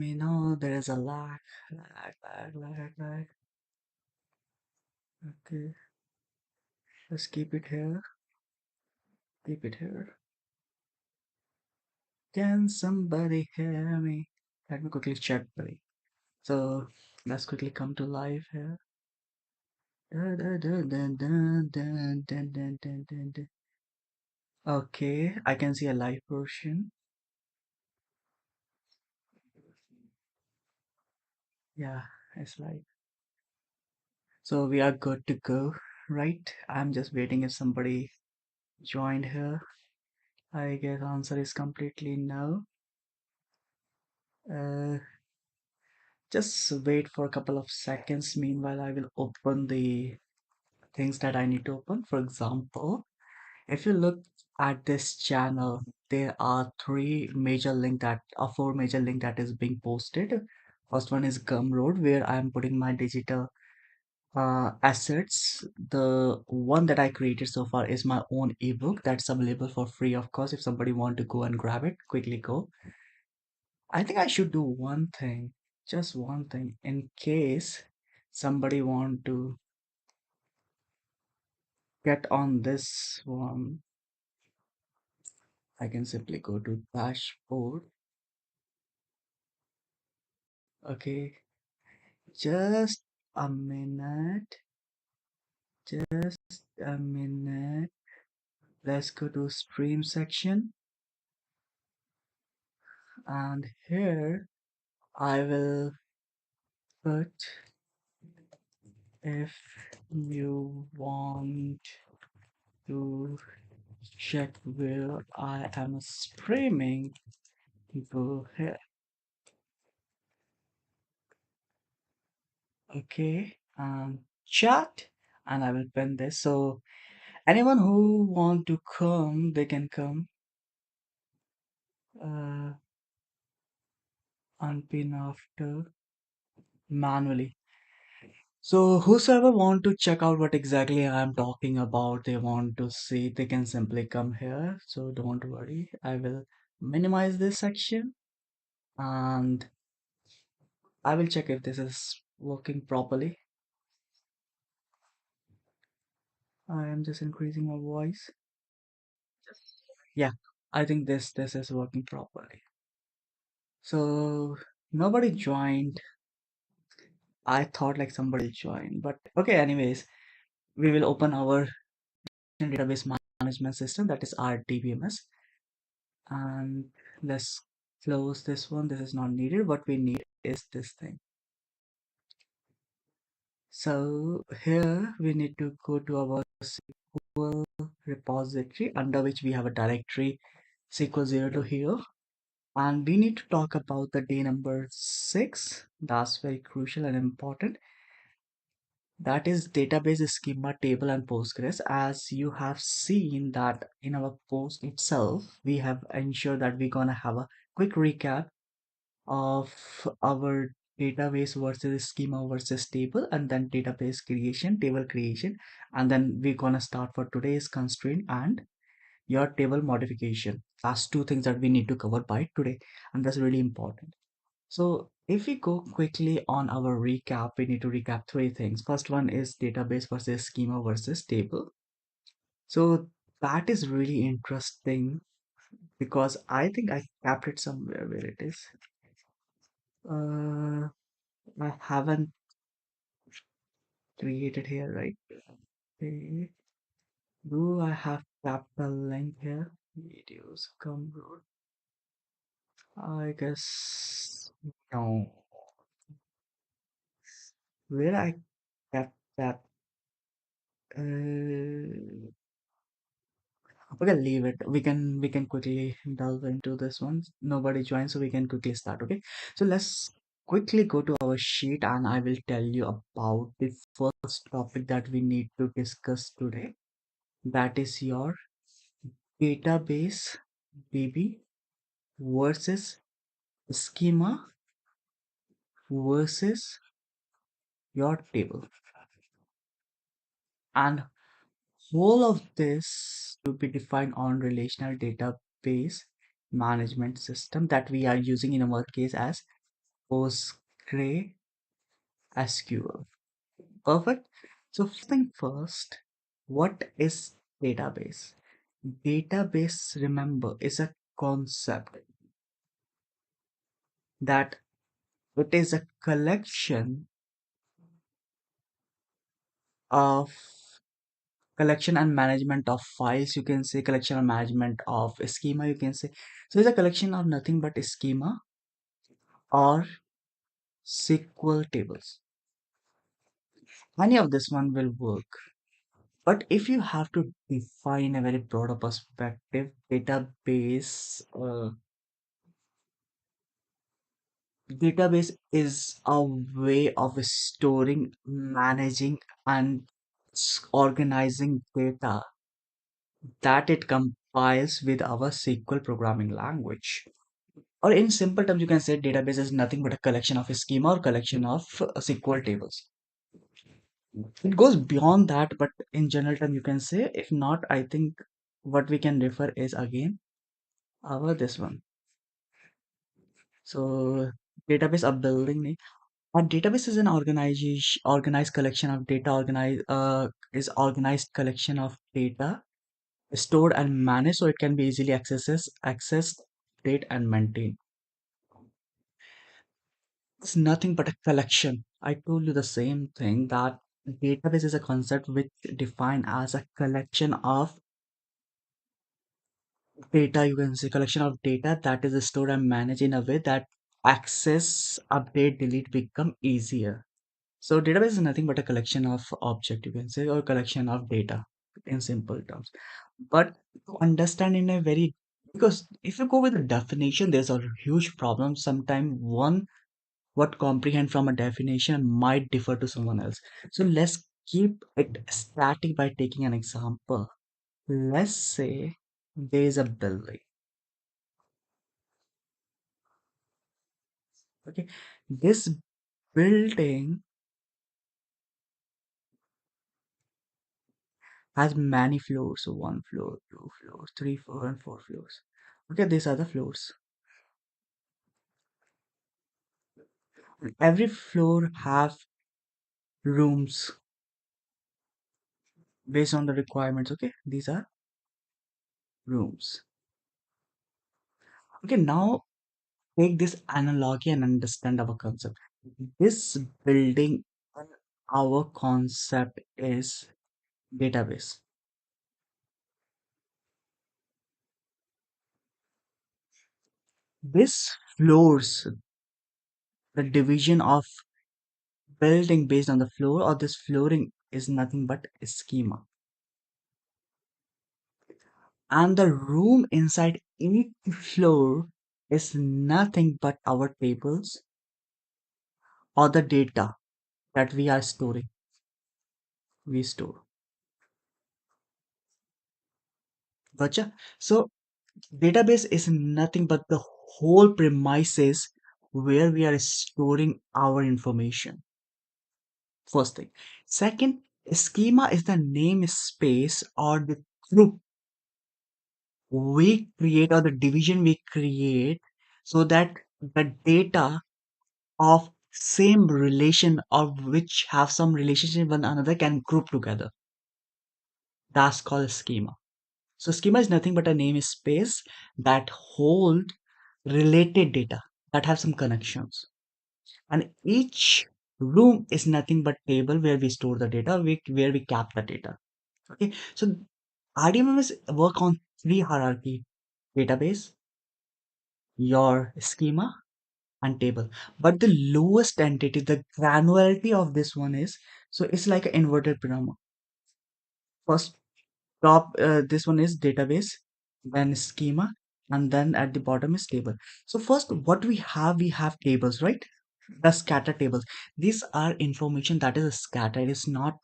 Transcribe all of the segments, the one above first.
We know there is a lag. Okay, let's keep it here. Keep it here. Can somebody hear me? Let me quickly check, buddy. So let's quickly come to live here. Dun, dun, dun, dun, dun, dun, dun, dun, dun, dun, dun. Okay, I can see a live version. Yeah, it's live. So we are good to go, right? I'm just waiting if somebody joined here. I guess answer is completely no. Uh, just wait for a couple of seconds. Meanwhile, I will open the things that I need to open. For example, if you look at this channel, there are four major link that is being posted. First one is Gumroad, where I am putting my digital assets. The one that I created so far is my own ebook that's available for free of course. If somebody want to go and grab it, quickly go. I think I should do one thing, just one thing, in case somebody want to get on this one. I can simply go to dashboard. Okay, just a minute, just a minute. Let's go to stream section, and here I will put if you want to check where I am streaming, go here. Okay, chat, and I will pin this. So anyone who want to come, they can come. Uh, Unpin after manually. So whosoever want to check out what exactly I'm talking about, they want to see, they can simply come here. So don't worry, I will minimize this section and I will check if this is working properly. I am just increasing my voice. Yeah, I think this is working properly. So nobody joined. I thought like somebody joined, but okay, anyways, we will open our database management system, that is our DBMS, and let's close this one. This is not needed. What we need is this thing. So here we need to go to our SQL repository, under which we have a directory SQL 0 to here, and we need to talk about the day number 6. That's very crucial and important. That is database schema table and Postgres. As you have seen that in our post itself, we have ensured that we're gonna have a quick recap of our database versus schema versus table, and then database creation, table creation, and then we're gonna start for today's constraint and your table modification. That's two things that we need to cover by today, and that's really important. So if we go quickly on our recap, we need to recap three things. First one is database versus schema versus table. So that is really interesting because I think I kept it somewhere where it is. Uh, I haven't created here, right? Okay. Do I have kept the link here? Videos come road. I guess no. Where I kept that? Uh, Okay, leave it. We can quickly delve into this one. Nobody joined, so we can quickly start. Okay, so let's quickly go to our sheet, and I will tell you about the first topic that we need to discuss today. That is your database DB versus schema versus your table, and whole of this to be defined on relational database management system that we are using in our case as PostgreSQL. Perfect. So first thing first, what is database? Database, remember, is a concept that it is a of collection and management of files, you can say collection and management of schema, you can say. So it's a collection of nothing but schema or SQL tables. Any of this one will work. But if you have to define a very broader perspective, database is a way of storing, managing, and organizing data that it compiles with our SQL programming language. Or in simple terms, you can say database is nothing but a collection of a schema or collection of SQL tables. It goes beyond that, but in general term, you can say, if not, I think what we can refer is again our this one. So database of building a database is an organized collection of data, organized collection of data stored and managed so it can be easily accessed, updated, and maintained. It's nothing but a collection. I told you the same thing that database is a concept which defined as a collection of data, you can say collection of data that is stored and managed in a way that access, update, delete become easier. So database is nothing but a collection of object, you can say, or collection of data in simple terms. But to understand in a very, because if you go with the definition, there's a huge problem. Sometimes one what comprehend from a definition might differ to someone else. So let's keep it static by taking an example. Let's say there is a building. Okay, this building has many floors. So one floor, two floors, three, four, and four floors. Okay, these are the floors. Every floor have rooms based on the requirements. Okay, these are rooms. Okay, now take this analogy and understand our concept. This building, our concept is database. This floors, the division of building based on the floor or this flooring is nothing but a schema. And the room inside each floor is nothing but our tables or the data that we are storing. We store. Gotcha? So database is nothing but the whole premises where we are storing our information. First thing. Second, schema is the namespace or the group we create or the division we create so that the data of same relation or which have some relationship with one another can group together. That's called schema. So schema is nothing but a namespace that hold related data that have some connections. And each room is nothing but table where we store the data, where we cap the data. Okay, so RDMMS work on three hierarchy: database, your schema, and table. But the lowest entity, the granularity of this one is, so it's like an inverted pyramid. First top, this one is database, then schema, and then at the bottom is table. So first what we have tables, right? The scatter tables, these are information that is scattered, it is not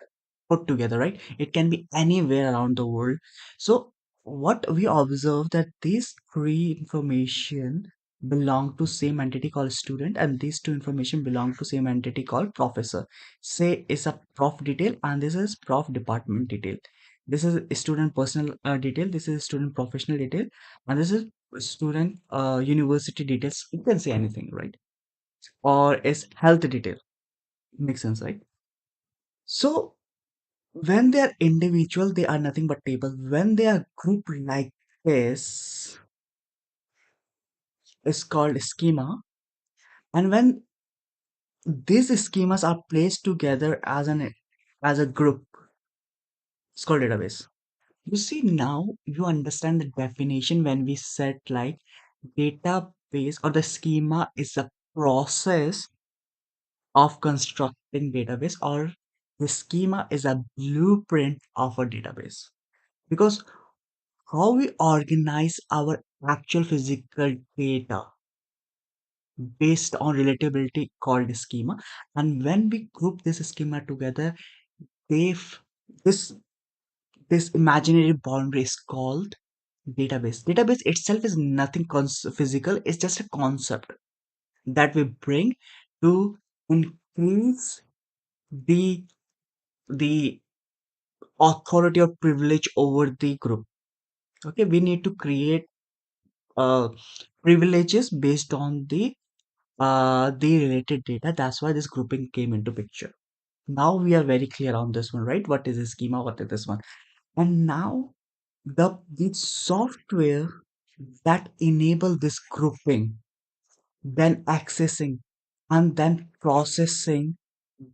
put together, right? It can be anywhere around the world. So what we observe that these three information belong to same entity called student, and these two information belong to same entity called professor. Say is a prof detail and this is prof department detail. This is student personal detail, this is student professional detail, and this is student university details. You can say anything, right? or is health detail. Makes sense, right? So when they are individual, they are nothing but tables. When they are grouped like this, it's called schema. And when these schemas are placed together as a group, it's called database. You see, now you understand the definition when we said like database or the schema is a process of constructing database, or the schema is a blueprint of a database. Because how we organize our actual physical data based on relatability called schema, and when we group this schema together, they this this imaginary boundary is called database. Database itself is nothing physical, it's just a concept that we bring to increase the the authority or privilege over the group. Okay, we need to create uh privileges based on the related data. That's why this grouping came into picture. Now we are very clear on this one, right? What is a schema, what is this one? And now the software that enable this grouping, then accessing and then processing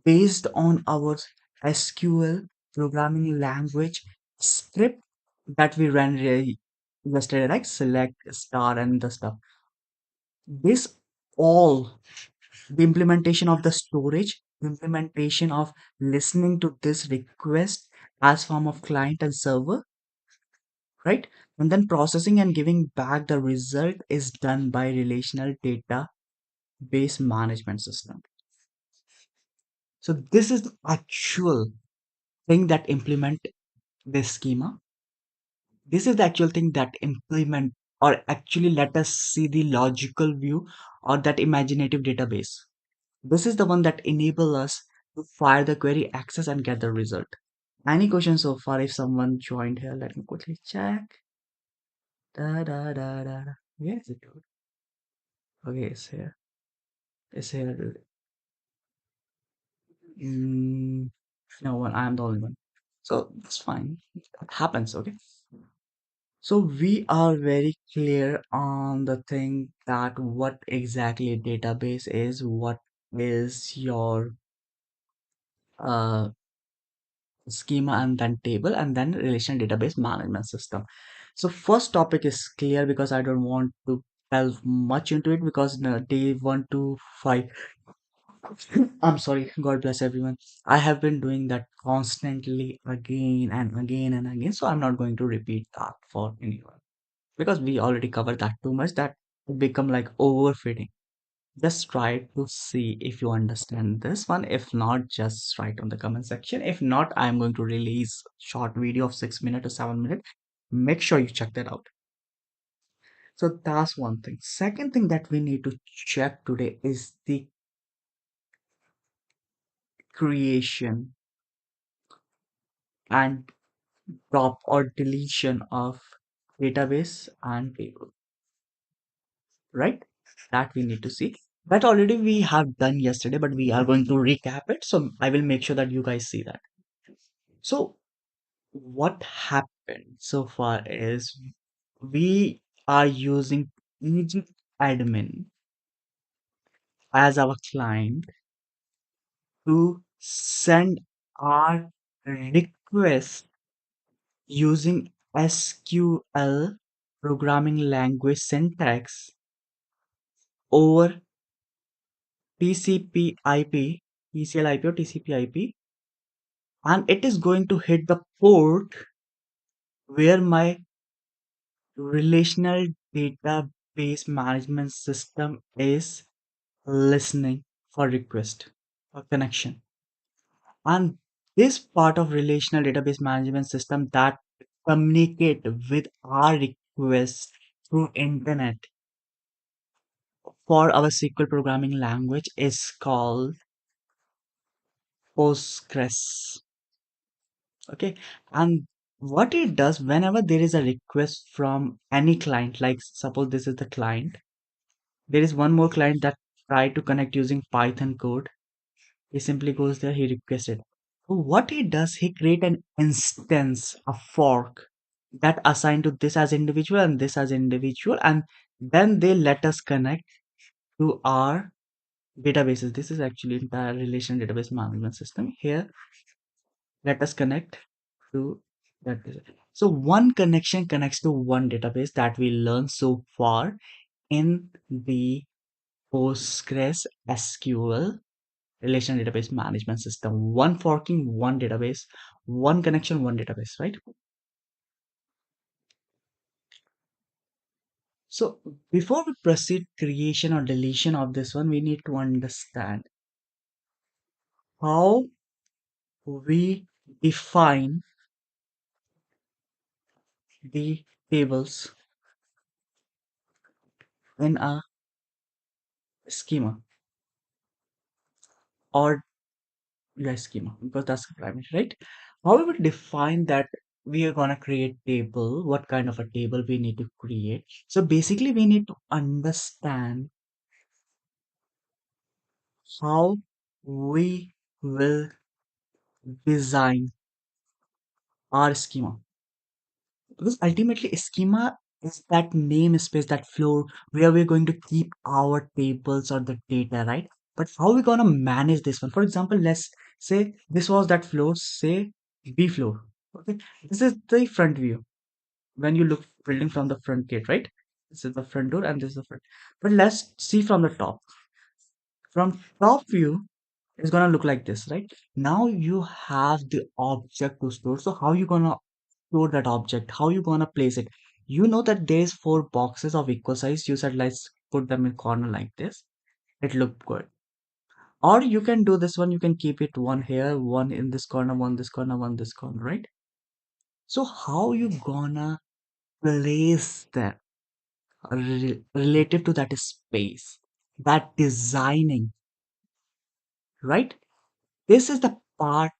based on our SQL programming language script that we ran yesterday, like select star and the stuff. This all, the implementation of the storage, implementation of listening to this request as form of client and server, right? And then processing and giving back the result is done by relational database management system. So this is the actual thing that implement this schema. This is the actual thing that implement, or actually let us see the logical view or that imaginative database. This is the one that enable us to fire the query, access and get the result. Any questions so far? If someone joined here, let me quickly check. Da da da da. Da. Where is it, dude? Okay, it's here. It's here, dude. Mm, no one. I am the only one. So it's fine. It happens. Okay. So we are very clear on the thing that what exactly a database is, what is your uh, schema and then table and then relational database management system. So first topic is clear because I don't want to delve much into it because no, day 1 to 5, I'm sorry, God bless everyone. I have been doing that constantly again and again and again. So I'm not going to repeat that for anyone because we already covered that too much that it become like overfitting. Just try to see if you understand this one. If not, just write on the comment section. If not, I'm going to release short video of 6 minutes to 7 minutes. Make sure you check that out. So that's one thing. Second thing that we need to check today is the creation and drop or deletion of database and table, right? That we need to see. That already we have done yesterday, but we are going to recap it. So I will make sure that you guys see that. So what happened so far is we are using Egypt admin as our client to send our request using SQL programming language syntax over TCP/IP, TCL/IP or TCP/IP, and it is going to hit the port where my relational database management system is listening for request or connection. And this part of relational database management system that communicate with our requests through internet for our SQL programming language is called Postgres. Okay. And what it does whenever there is a request from any client, like suppose this is the client, there is one more client that try to connect using Python code. He simply goes there, he requests it. So what he does, he create an instance, a fork that assigned to this as individual and this as individual, and then they let us connect to our databases. This is actually entire relation database management system. Here, let us connect to that. So one connection connects to one database that we learned so far in the PostgreSQL relation database management system. One forking, one database, one connection, one database, right? So before we proceed creation or deletion of this one, we need to understand how we define the tables in a schema or schema, because that's the primary, right? How we will define that we are gonna create table, what kind of a table we need to create. So basically we need to understand how we will design our schema. Because ultimately, a schema is that namespace, that floor where we're going to keep our tables or the data, right? But how we gonna manage this one? For example, let's say this was that floor, say B floor. Okay, this is the front view when you look building from the front gate, right? This is the front door and this is the front. But let's see from the top. From top view, it's gonna look like this, right? Now you have the object to store. So how you gonna store that object? How you gonna place it? You know that there's four boxes of equal size. You said let's put them in corner like this. It looked good. Or you can do this one. You can keep it one here, one in this corner, one this corner, one this corner, right? So how you gonna place them relative to that space? That designing, right? This is the part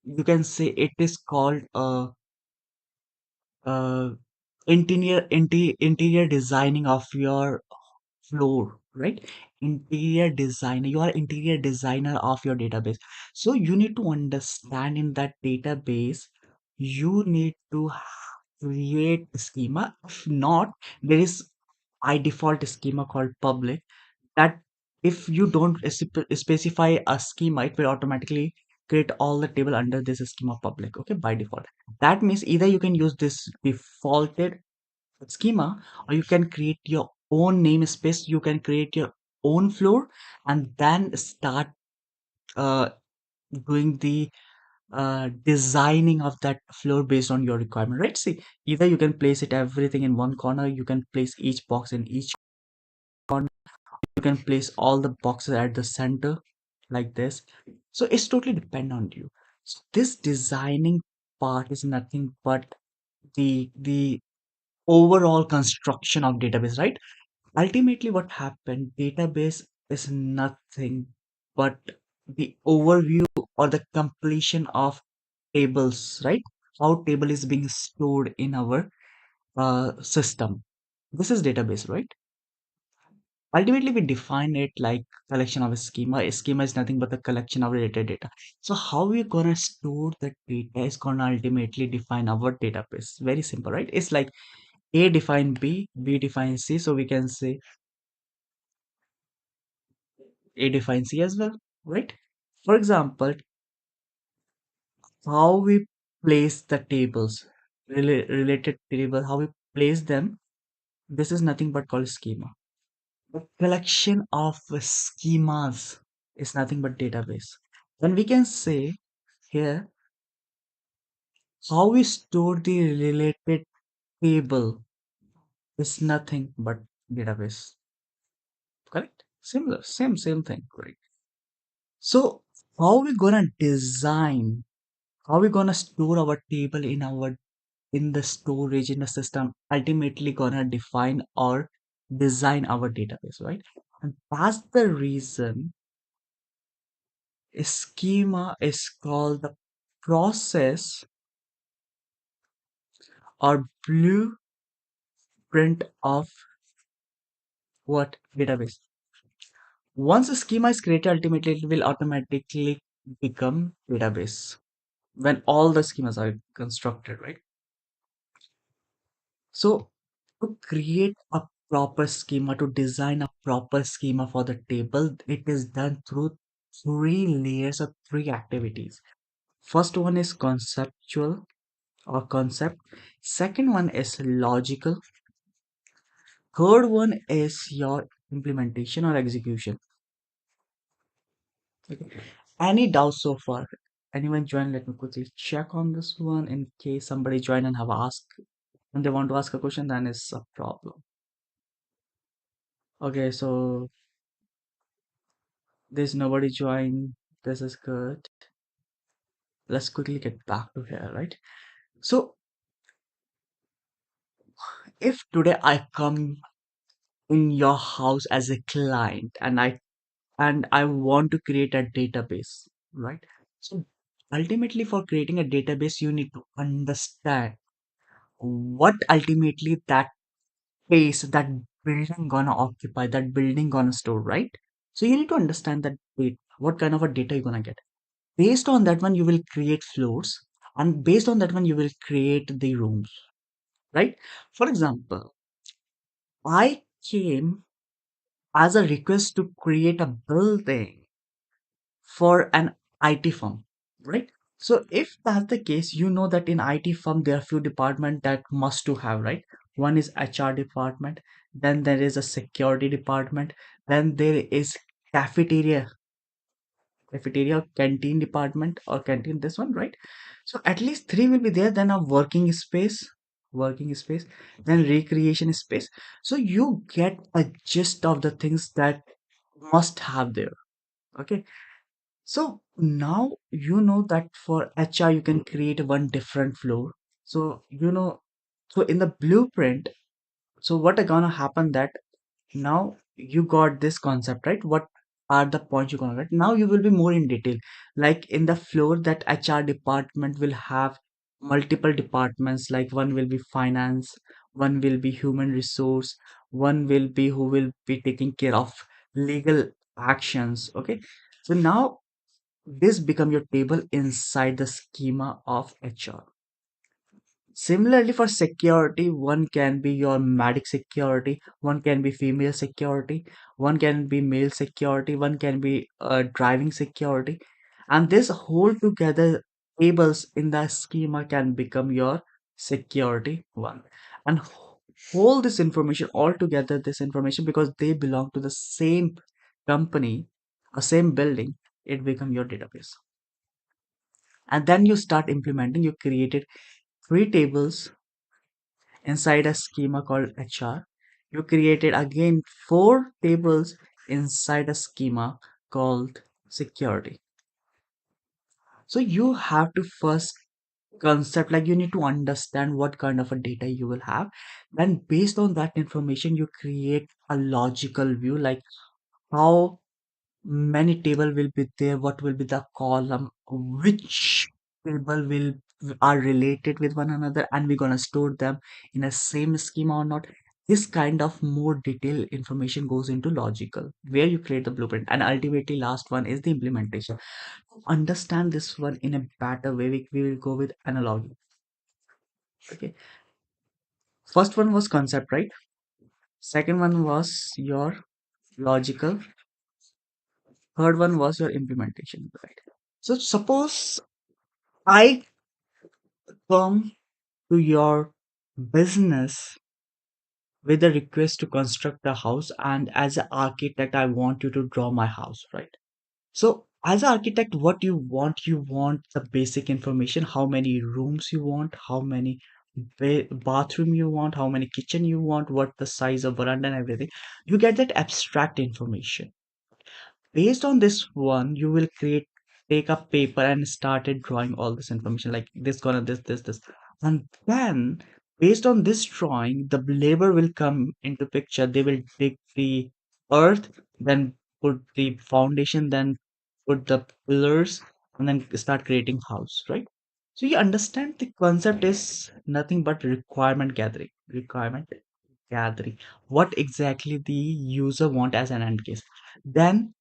you can say it is called uh, interior designing of your floor, right? Interior designer, you are interior designer of your database. So you need to understand in that database, you need to create a schema. If not, there is by default schema called public, that if you don't specify a schema, it will automatically create all the table under this schema public, okay, by default. That means either you can use this defaulted schema, or you can create your own namespace, you can create your own floor, and then start uh, doing the designing of that floor based on your requirement, right? See, either you can place it everything in one corner, you can place each box in each corner, you can place all the boxes at the center like this. So it's totally depend on you. So this designing part is nothing but the overall construction of database, right? Ultimately what happened, database is nothing but the overview or the completion of tables, right? How table is being stored in our system. This is database, right? Ultimately we define it like collection of a schema. A schema is nothing but the collection of related data. So how we're gonna store the data is gonna ultimately define our database. Very simple, right? It's like A define B, B define C, so we can say A define C as well, right? For example, how we place the tables, related table, how we place them, this is nothing but called schema. The collection of schemas is nothing but database. Then we can say here how we store the related table is nothing but database. Correct? Similar, same thing, correct? So how we gonna design? How we gonna store our table in the storage in the system? Ultimately gonna define or design our database, right? And that's the reason a schema is called the process or blueprint of what database. Once a schema is created, ultimately it will automatically become database when all the schemas are constructed, right? So to create a proper schema, to design a proper schema for the table, it is done through three layers of three activities. First one is conceptual or concept. Second one is logical. Third one is your implementation or execution. Okay. Any doubts so far? Anyone join? Let me quickly check on this one in case somebody join and have asked and they want to ask a question, then it's a problem. Okay, so there's nobody join. This is good. Let's quickly get back to here, right? So if today I come in your house as a client and I want to create a database, right? So ultimately for creating a database, you need to understand what ultimately that space, that building gonna occupy, that building gonna store, right? So you need to understand that wait, what kind of a data you're gonna get. Based on that one, you will create floors, and based on that one, you will create the rooms, right? For example, I came as a request to create a building for an IT firm, right? So if that's the case, you know that in IT firm there are few department that must to have, right? One is HR department, then there is a security department, then there is cafeteria, canteen department or canteen, this one, right? So at least three will be there. Then a working space, then recreation space. So you get a gist of the things that must have there. Okay, so now you know that for HR you can create one different floor. So you know, so in the blueprint, so what are gonna happen that now you got this concept, right? What are the points you're gonna write? Now you will be more in detail. Like in the floor, that HR department will have multiple departments. Like one will be finance, one will be human resource, one will be who will be taking care of legal actions. Okay, so now this become your table inside the schema of HR. Similarly, for security, one can be your medic security, one can be female security, one can be male security, one can be driving security, and this whole together tables in the schema can become your security one. And hold this information all together, this information because they belong to the same company, a same building, it become your database. And then you start implementing. You created three tables inside a schema called HR. You created again four tables inside a schema called security. So you have to first concept, like you need to understand what kind of a data you will have. Then based on that information, you create a logical view, like how many table will be there, what will be the column, which table will are related with one another, and we're gonna store them in a same schema or not. This kind of more detailed information goes into logical, where you create the blueprint, and ultimately last one is the implementation. Understand this one in a better way, we will go with analogy. Okay, first one was concept, right? Second one was your logical. Third one was your implementation, right? So suppose I come to your business with a request to construct a house, and as an architect I want you to draw my house, right? So as an architect, what you want the basic information, how many rooms you want, how many bathroom you want, how many kitchen you want, what the size of veranda and everything. You get that abstract information. Based on this one, you will create, take a paper and started drawing all this information, like this gonna this, and then based on this drawing, the labor will come into picture. They will dig the earth, then put the foundation, then put the pillars, and then start creating house, right? So you understand the concept is nothing but requirement gathering, what exactly the user want as an end case. Then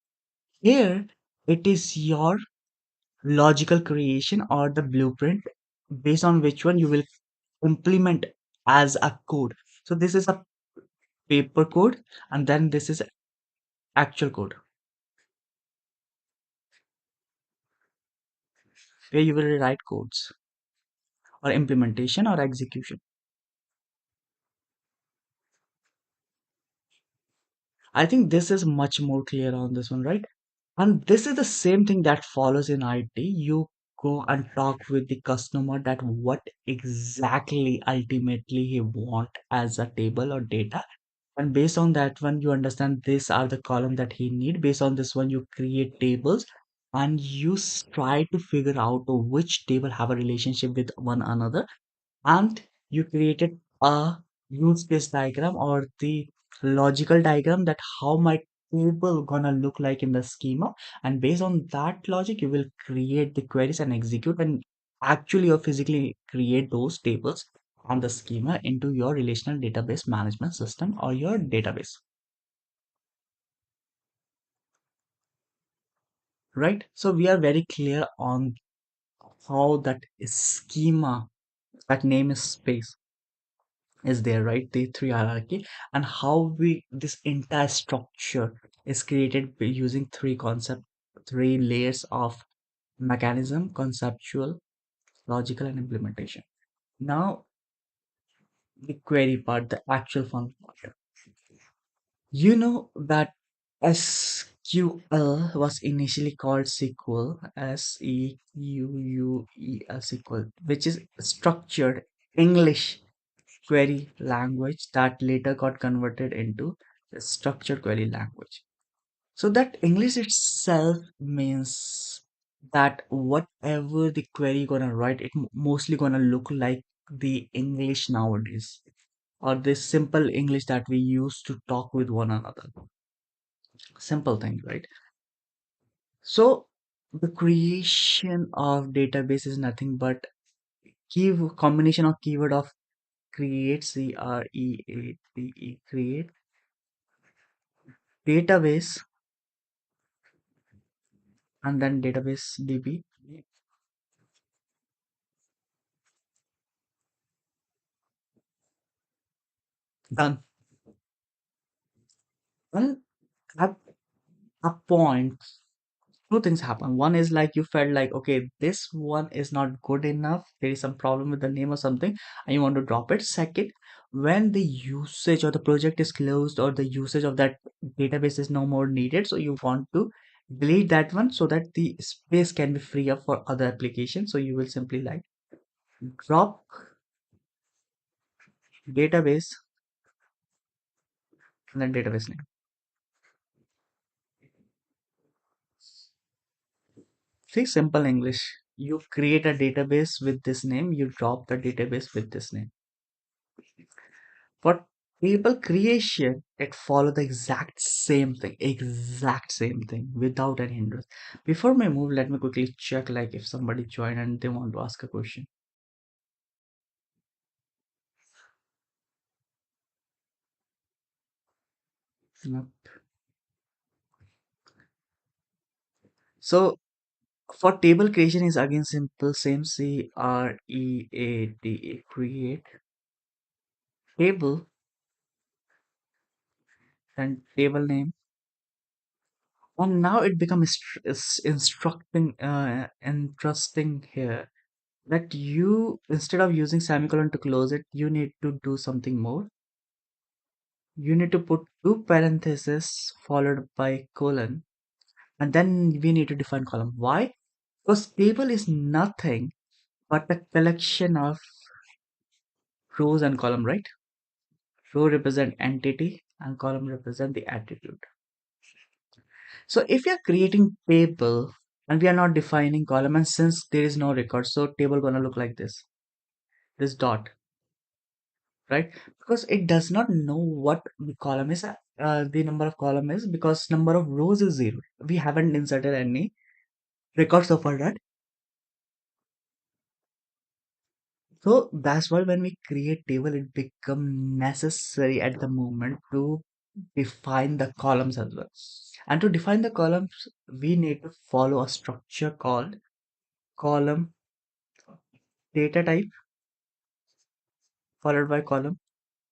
here it is your logical creation or the blueprint based on which one you will implement as a code. So this is a paper code, and then this is actual code where you will write codes or implementation or execution. I think this is much more clear on this one, right? And this is the same thing that follows in IT. You go and talk with the customer that what exactly ultimately he want as a table or data. And based on that one, you understand these are the column that he need. Based on this one, you create tables and you try to figure out which table have a relationship with one another, and you created a use case diagram or the logical diagram that how my table gonna look like in the schema, and based on that logic you will create the queries and execute and actually or physically create those tables and the schema into your relational database management system or your database, right? So we are very clear on how that schema, that name is space, is there, right? The three hierarchy, and how we this entire structure is created by using three concept, three layers of mechanism: conceptual, logical, and implementation. Now the query part, the actual fun part. You know that SQL was initially called SQL, SEQUEL, which is structured English query language that later got converted into the structured query language. So that English itself means that whatever the query gonna write, it mostly gonna look like the English nowadays, or this simple English that we use to talk with one another. Simple thing, right? So the creation of database is nothing but key combination of keyword of create, create, create database, and then database db. Done. Well, at a point, two things happen. One is like you felt like, okay, this one is not good enough, there is some problem with the name or something, and you want to drop it. Second, when the usage or the project is closed or the usage of that database is no more needed, so you want to delete that one so that the space can be free up for other applications. So you will simply like drop database and then database name. See, simple English. You create a database with this name, you drop the database with this name. For table creation, it follow the exact same thing without any hindrance. Before we move, let me quickly check like if somebody joined and they want to ask a question. No. So for table creation is again simple, same create create table and table name. And now it becomes interesting here that you, instead of using semicolon to close it, you need to do something more. You need to put two parentheses followed by colon, and then we need to define column. Why? Because table is nothing but a collection of rows and column, right? Row represent entity and column represent the attribute. So if you're creating table and we are not defining column, and since there is no record, so table gonna look like this dot, right? Because it does not know what the column is, the number of column is, because number of rows is zero. We haven't inserted any records so far, right? So that's why when we create table, it become necessary at the moment to define the columns as well. And to define the columns, we need to follow a structure called column data type followed by column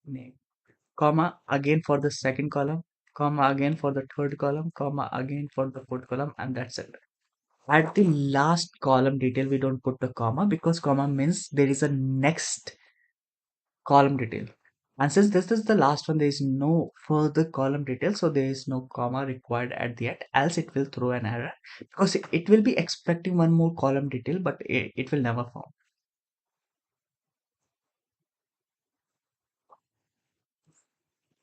name, comma again for the second column, comma again for the third column, comma again for the fourth column, and that's it. At the last column detail, we don't put the comma because comma means there is a next column detail. And since this is the last one, there is no further column detail, so there is no comma required at the end, else it will throw an error because it will be expecting one more column detail, but it will never form.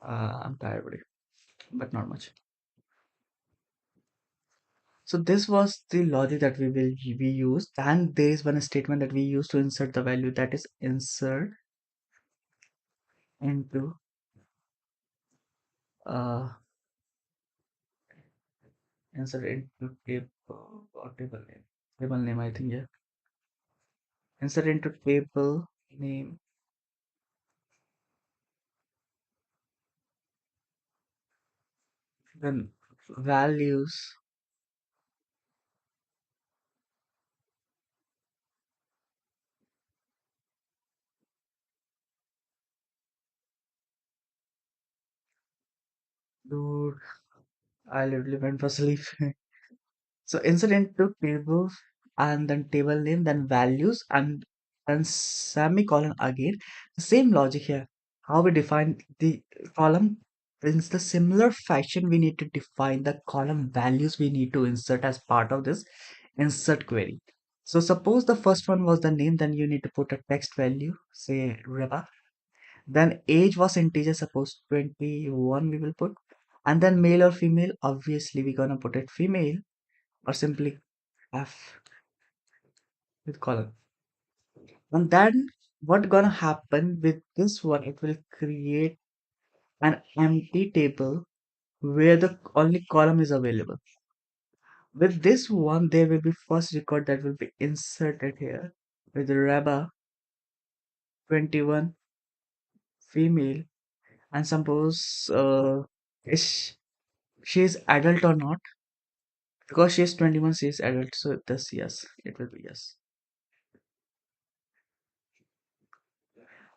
I'm tired, buddy, but not much. So this was the logic that we used, and there is one statement that we use to insert the value, that is into uh insert into table or table name, I think, yeah. Insert into table name, then values, dude, I literally went for sleep. So insert into table and then table name, then values, and then semicolon again. The same logic here. How we define the column. In the similar fashion, we need to define the column values we need to insert as part of this insert query. So suppose the first one was the name, then you need to put a text value, say Reba. Then age was integer, suppose 21 we will put. And then male or female, obviously we're gonna put it female or simply F with column. And then what gonna happen with this one? It will create an empty table where the only column is available. With this one, there will be first record that will be inserted here with Reba 21 female, and suppose is she is adult or not, because she is 21, she is adult, so this, yes, it will be yes.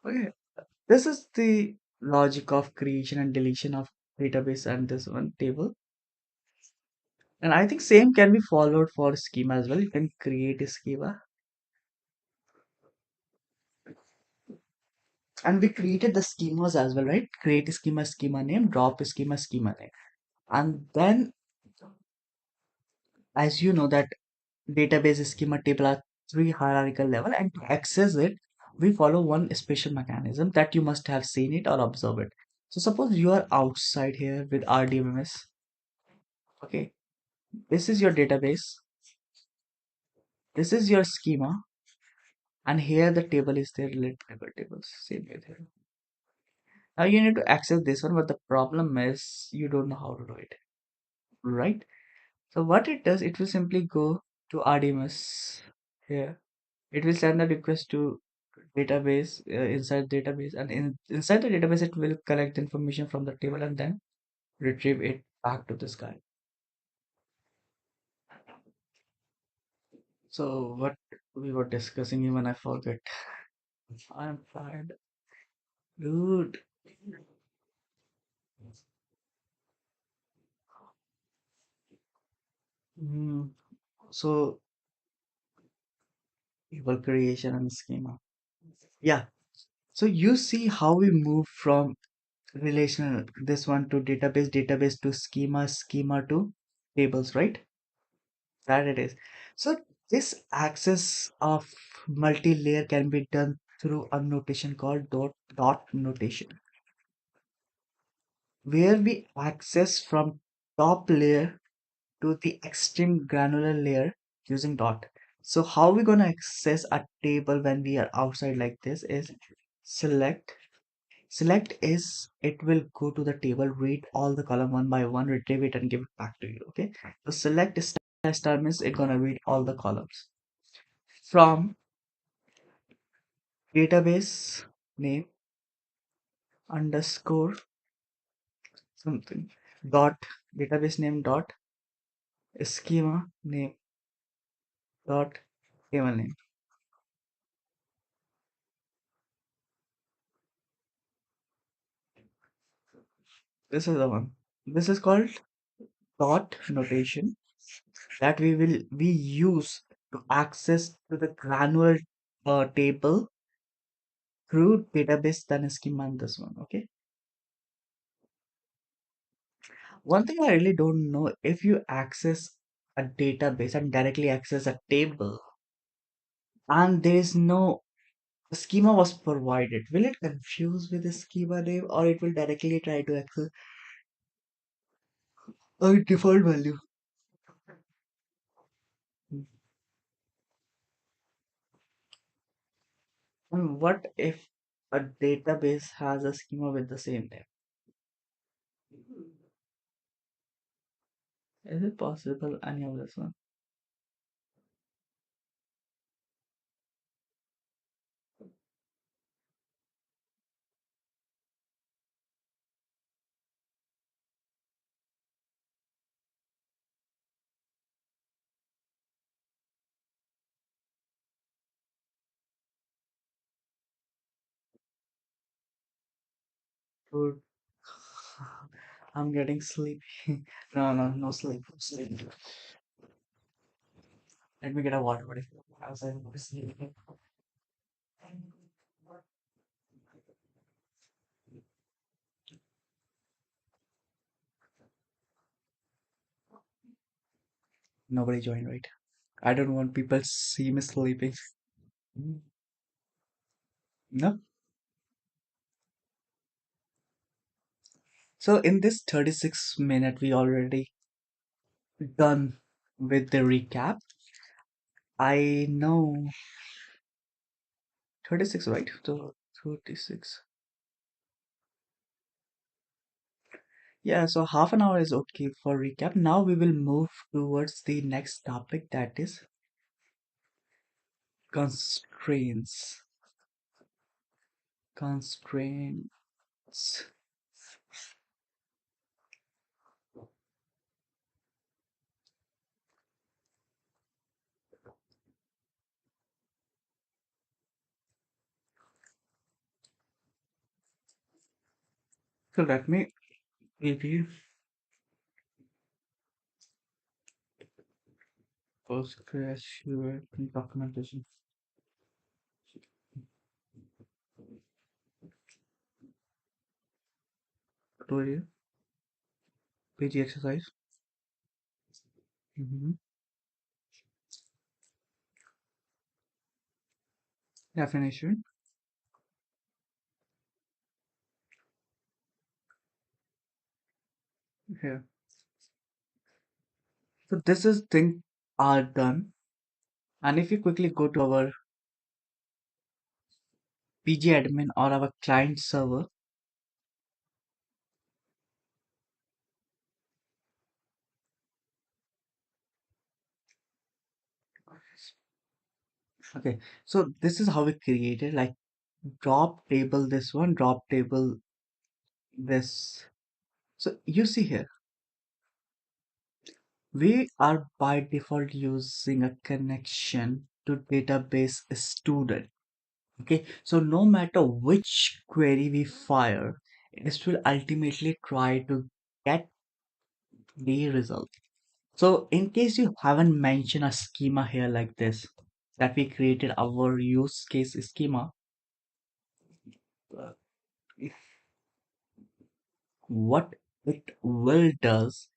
Okay, this is the logic of creation and deletion of database and this one table. And I think same can be followed for schema as well. You can create a schema. And we created the schemas as well, right? Create a schema, schema name, drop a schema, schema name. And then, as you know, that database schema table are three hierarchical level, and to access it, we follow one special mechanism that you must have seen it or observe it. So suppose you are outside here with RDMS. Okay, this is your database. This is your schema, and here the table is there, related tables. Same way here. Now you need to access this one, but the problem is you don't know how to do it, right? So what it does, it will simply go to RDMS here. It will send a request to database, inside database, and inside the database it will collect information from the table and then retrieve it back to this guy. So what we were discussing, even I forget. I'm tired, dude. Mm, so table creation and schema. Yeah. So you see how we move from relational this one to database to schema to tables, right? That it is. So this access of multi-layer can be done through a notation called dot notation, where we access from top layer to the extreme granular layer using dot. So how we gonna access a table when we are outside like this is select. Select is it will go to the table, read all the column one by one, retrieve it and give it back to you. Okay. So select star means it gonna read all the columns from database name underscore something dot database name dot schema name dot table name. This is the one. This is called dot notation that we use to access to the granular table through database than schema and this one. Okay. One thing I really don't know, if you access a database and directly access a table and there is no schema was provided, will it confuse with the schema name or it will directly try to access a default value? And what if a database has a schema with the same name? Is it possible any of this one? Dude, I'm getting sleepy. No, no, no sleep. Sleep. Let me get a water, buddy. Else I will be sleeping. Nobody joined, right? I don't want people see me sleeping. No. So in this 36 minute, we already done with the recap. I know 36, right? So 36. Yeah, so half an hour is okay for recap. Now we will move towards the next topic, that is constraints. Constraints. So let me review PostgreSQL documentation. Tutorial, PG exercise. Mhm. Definition here. So this is thing are done. And if you quickly go to our PG admin or our client server, okay, so this is how we created, like drop table this one, drop table this. So you see here, we are by default using a connection to database student. Okay, so no matter which query we fire, it will ultimately try to get the result. So in case you haven't mentioned a schema here like this, that we created our use case schema, uh, what it will does,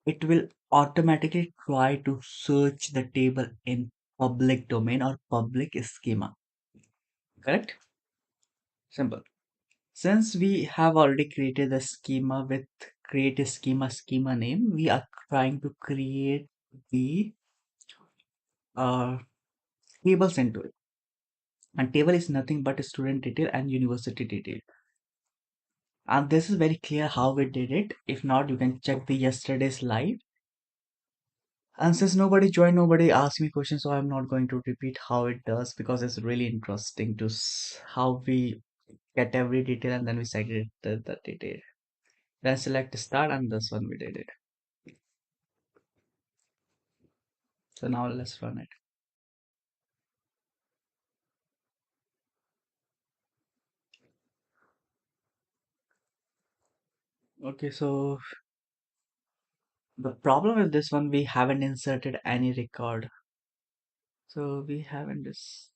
it will automatically try to search the table in public domain or public schema. Correct? Simple. Since we have already created the schema with create a schema name, we are trying to create the uh, tables into it. And table is nothing but student detail and university detail. And this is very clear how we did it. If not, you can check the yesterday's live. And since nobody joined, nobody asked me questions, so I'm not going to repeat how it does because it's really interesting to how we get every detail and then we segregate the detail. Then select start, and this one we did it. So now let's run it. Okay, so the problem with this one, we haven't inserted any record. So we haven't this.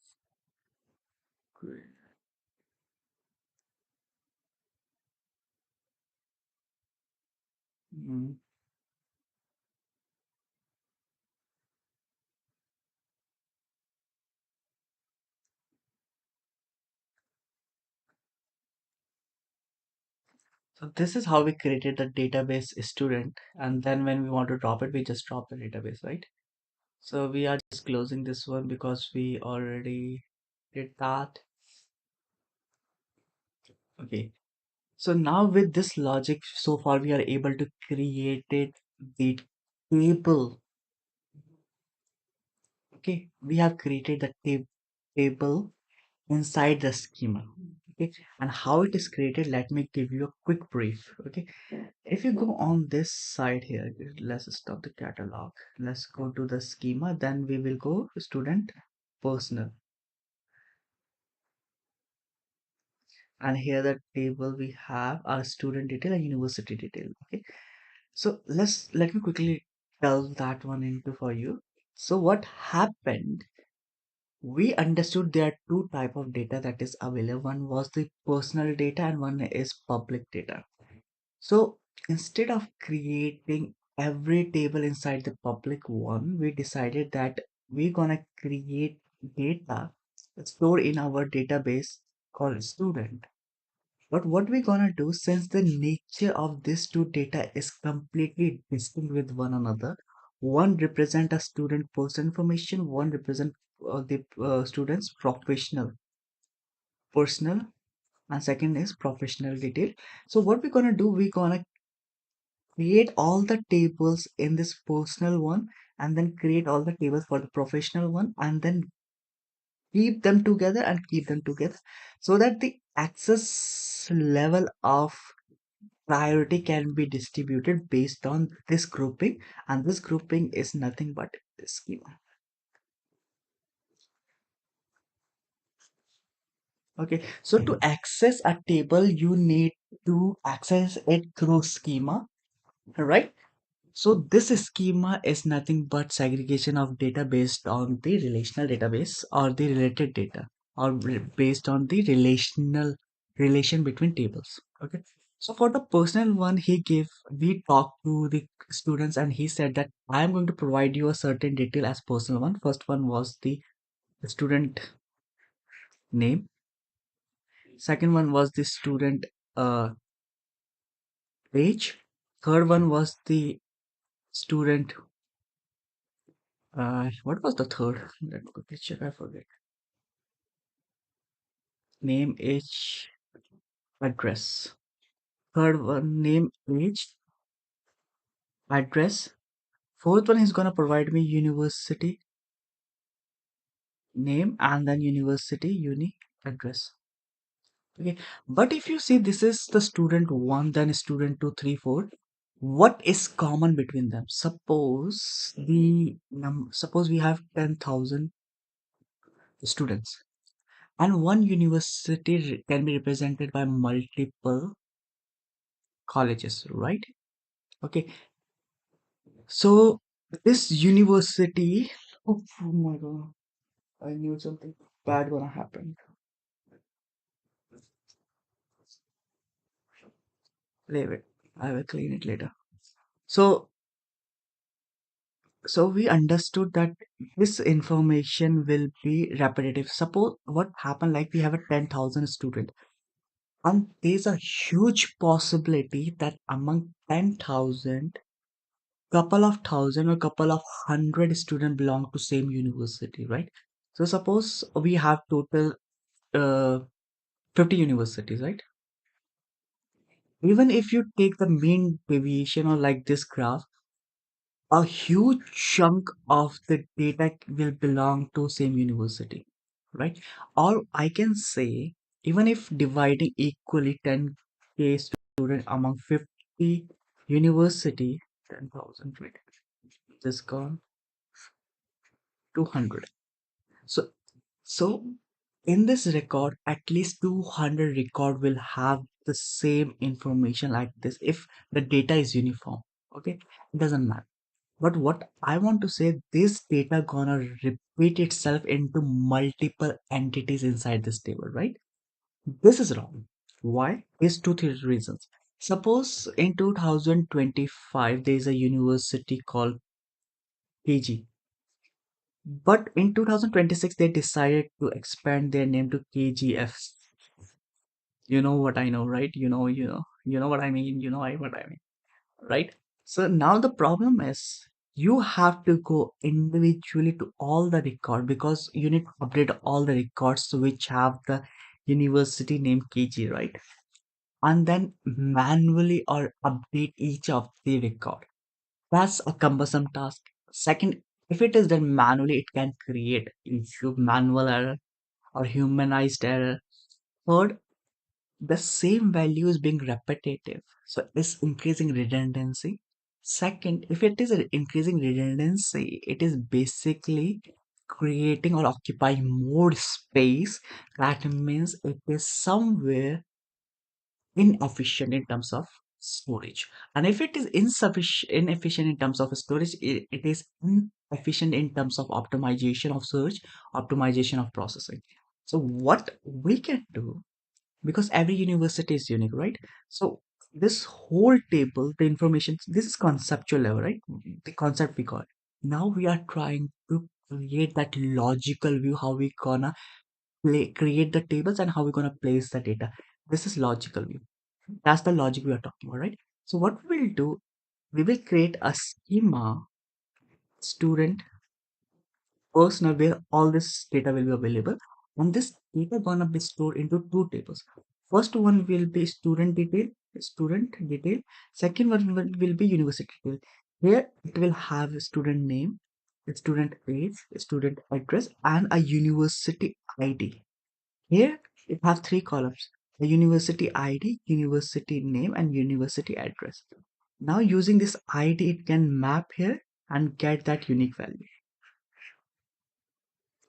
Mm. So this is how we created the database student, and then when we want to drop it, we just drop the database, right? So we are just closing this one because we already did that. Okay. So now with this logic, so far we are able to create it, the table. Okay, we have created the table inside the schema. Okay, and how it is created, let me give you a quick brief. Okay, if you go on this side here, let's stop the catalog. Let's go to the schema, then we will go student personal, and here the table we have our student detail and university detail. Okay, so let me quickly delve that one into for you. So what happened, we understood there are two type of data that is available. One was the personal data and one is public data. So instead of creating every table inside the public one, we decided that we're gonna create data stored in our database called student. But what we're gonna do, since the nature of these two data is completely distinct with one another, one represent a student person information, one represent the student's professional personal, and second is professional detail. So what we're gonna do, we're gonna create all the tables in this personal one, and then create all the tables for the professional one, and then keep them together so that the access level of priority can be distributed based on this grouping, and this grouping is nothing but this schema. Okay, so to access a table you need to access it through schema, right? So this schema is nothing but segregation of data based on the relational database or the related data, or based on the relational relation between tables. Okay. So for the personal one, we talked to the students and he said that I am going to provide you a certain detail as personal one. First one was the student name. Second one was the student uh, age. Third one was the student. What was the third? Let me quickly check. I forget. Name, age, address. Third one, name, age, address. Fourth one is gonna provide me university name and then university uni address. Okay, but if you see this is the student one, then student two, three, four. What is common between them? Suppose we have 10,000 students, and one university can be represented by multiple colleges, right? Okay, so this university, oh my god, I knew something bad gonna happen. Leave it. I will clean it later. So, so we understood that this information will be repetitive. Suppose what happened, like we have a 10,000 student, and there's a huge possibility that among 10,000, couple of thousand or couple of hundred students belong to same university, right? So suppose we have total uh, 50 universities, right? Even if you take the mean deviation or like this graph, a huge chunk of the data will belong to same university, right? Or I can say, even if dividing equally 10k student among 50 the university, 10,000, wait, this gone 200. So, so in this record, at least 200 record will have the same information like this if the data is uniform. Okay, it doesn't matter. But what I want to say, this data gonna repeat itself into multiple entities inside this table, right? This is wrong. Why? There's two, three reasons. Suppose in 2025 there is a university called KG, but in 2026 they decided to expand their name to KGF. You know what I know, right? You know what I mean. What I mean, right? So now the problem is you have to go individually to all the record because you need to update all the records which have the university name KG, right? And then manually or update each of the record. That's a cumbersome task. Second, if it is done manually, it can create issue, manual error or humanized error. Third, the same value is being repetitive, so it's increasing redundancy. Second, if it is increasing redundancy, it is basically creating or occupying more space. That means it is somewhere inefficient in terms of storage. And if it is insufficient inefficient in terms of storage, it is inefficient in terms of optimization of search, optimization of processing. So what we can do, because every university is unique, right? So this whole table, the information, this is conceptual level, right? The concept we got. Now we are trying to create that logical view, how we gonna create the tables and how we're gonna place the data. This is logical view. That's the logic we are talking about, right? So what we will do, we will create a schema, student, personal, where all this data will be available. And this data gonna be stored into two tables. First one will be student detail, student detail. Second one will be university detail. Here it will have a student name, a student age, a student address, and a university ID. Here it has three columns: the university ID, university name, and university address. Now using this ID, it can map here and get that unique value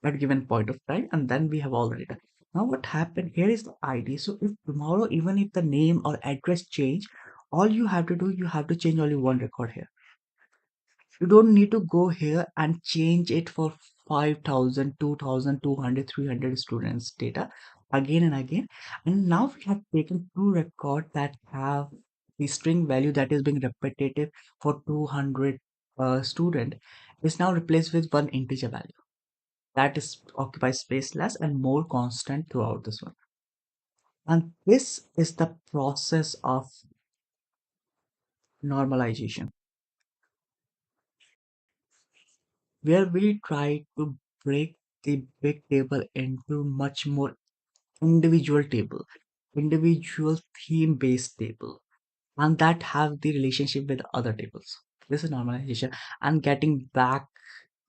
at given point of time, and then we have all the data. Now what happened here is the ID. So if tomorrow, even if the name or address change, all you have to do, you have to change only one record here. You don't need to go here and change it for 5,000, 2,000, 200, 300 students data again and again. And now we have taken two records that have the string value that is being repetitive for 200 student is now replaced with one integer value that is occupies space less and more constant throughout this one. And this is the process of normalization, where we try to break the big table into much more individual table, individual theme based table, and that have the relationship with other tables. This is normalization, and getting back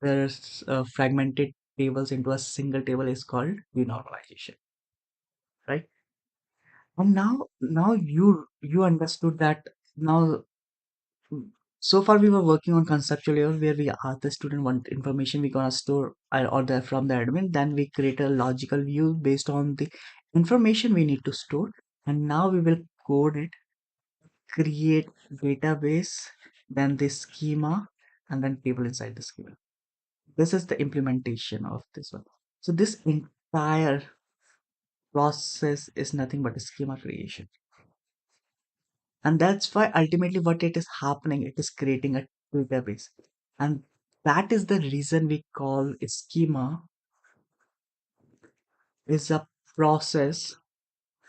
the fragmented tables into a single table is called denormalization, right? And now you understood that. Now, so far we were working on conceptual level where we ask the student what information we gonna store or the from the admin, then we create a logical view based on the information we need to store, and now we will code it, create database, then the schema, and then table inside the schema. This is the implementation of this one. So this entire process is nothing but a schema creation. And that's why ultimately what it is happening, it is creating a database. And that is the reason we call a schema is a process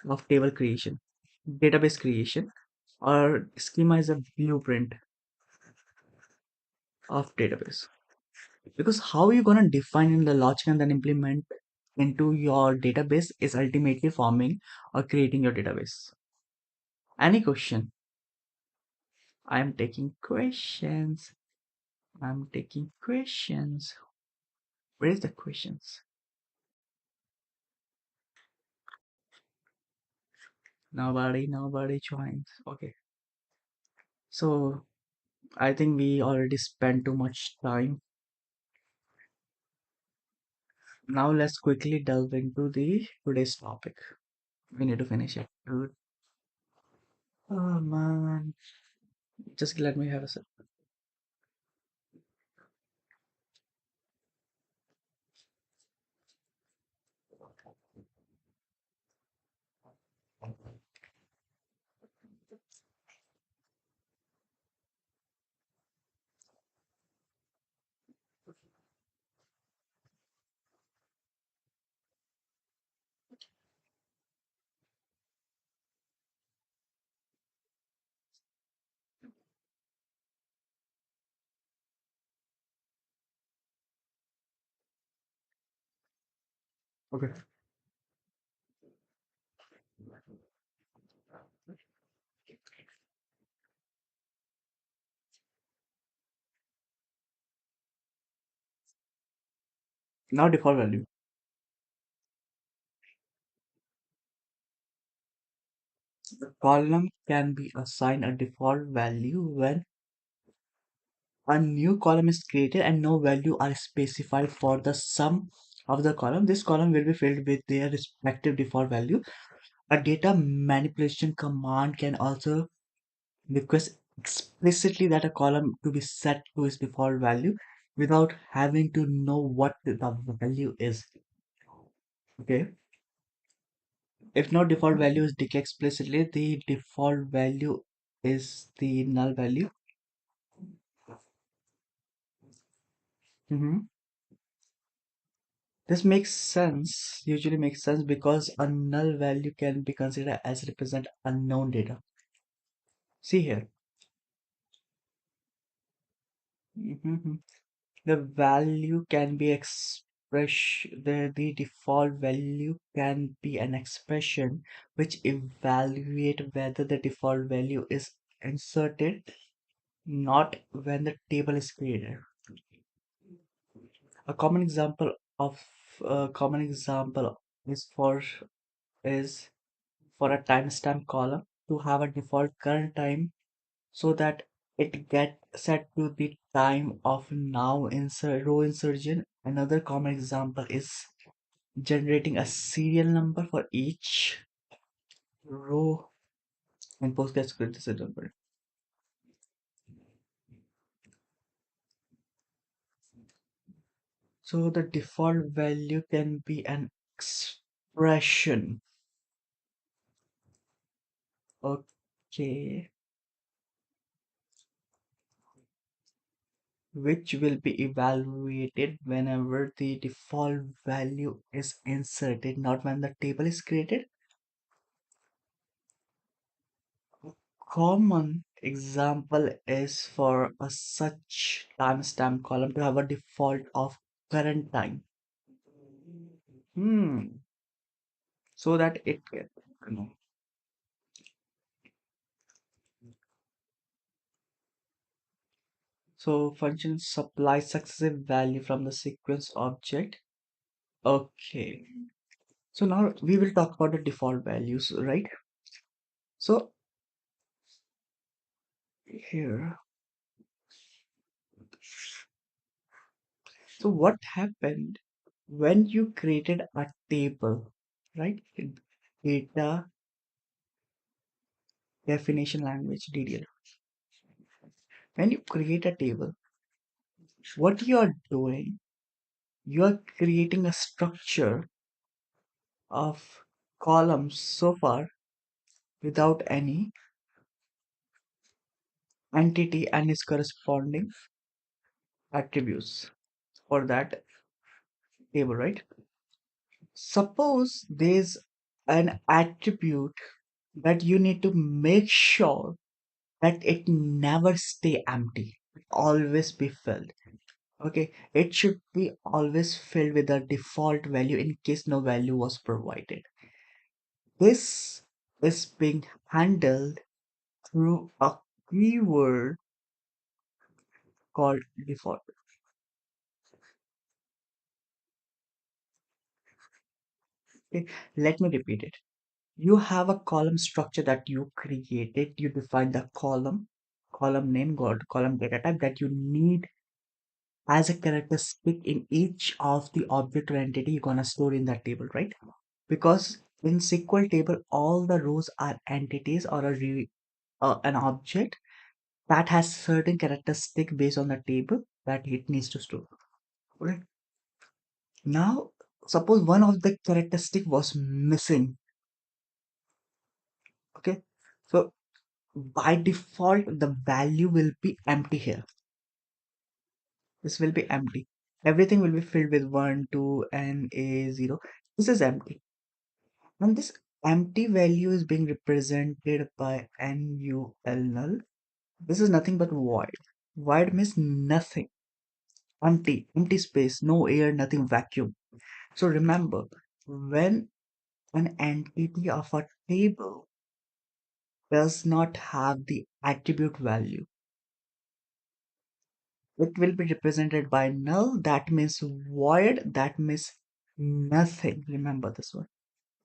of table creation, database creation, or schema is a blueprint of database. Because how you gonna define in the logic and then implement into your database is ultimately forming or creating your database. Any question? I am taking questions. I'm taking questions. Where is the questions? Nobody joins. Okay. So I think we already spent too much time. Now let's quickly delve into the today's topic. We need to finish it. Dude. Oh man. Just let me have a sec. Okay. Now default value. The column can be assigned a default value when a new column is created and no value are specified for the sum of the column. This column will be filled with their respective default value. A data manipulation command can also request explicitly that a column to be set to its default value without having to know what the value is. Okay. If no default value is declared explicitly, the default value is the null value. Mhm. This makes sense, usually makes sense because a null value can be considered as represent unknown data. See here. Mhm. The value can be the default value can be an expression which evaluate whether the default value is inserted, not when the table is created. A common example is is for a timestamp column to have a default current time so that it get set to the time of now insert row insertion. Another common example is generating a serial number for each row in PostgreSQL Server. So the default value can be an expression. Okay, which will be evaluated whenever the default value is inserted, not when the table is created. Common example is for a such timestamp column to have a default of current time. So that it can, you know, so function supply successive value from the sequence object. Okay. So now we will talk about the default values, right? So here, so what happened when you created a table, right? Data definition language DDL. When you create a table, what you are doing, you are creating a structure of columns so far without any entity and its corresponding attributes for that table, right? Suppose there's an attribute that you need to make sure that it never stay empty, always be filled. Okay, it should be always filled with a default value in case no value was provided. This is being handled through a keyword called default. Okay, let me repeat it. You have a column structure that you created, you define the column, column name, column data type that you need as a characteristic in each of the object or entity you're gonna store in that table, right? Because in SQL table, all the rows are entities or an object that has certain characteristic based on the table that it needs to store. Right? Now, suppose one of the characteristic was missing. Okay, so by default, the value will be empty here. This will be empty. Everything will be filled with 1, 2, and a 0. This is empty. And this empty value is being represented by NULL null. This is nothing but void. Void means nothing. Empty space, no air, nothing, vacuum. So remember, when an entity of a table does not have the attribute value, it will be represented by null. That means void. That means nothing. Remember this one.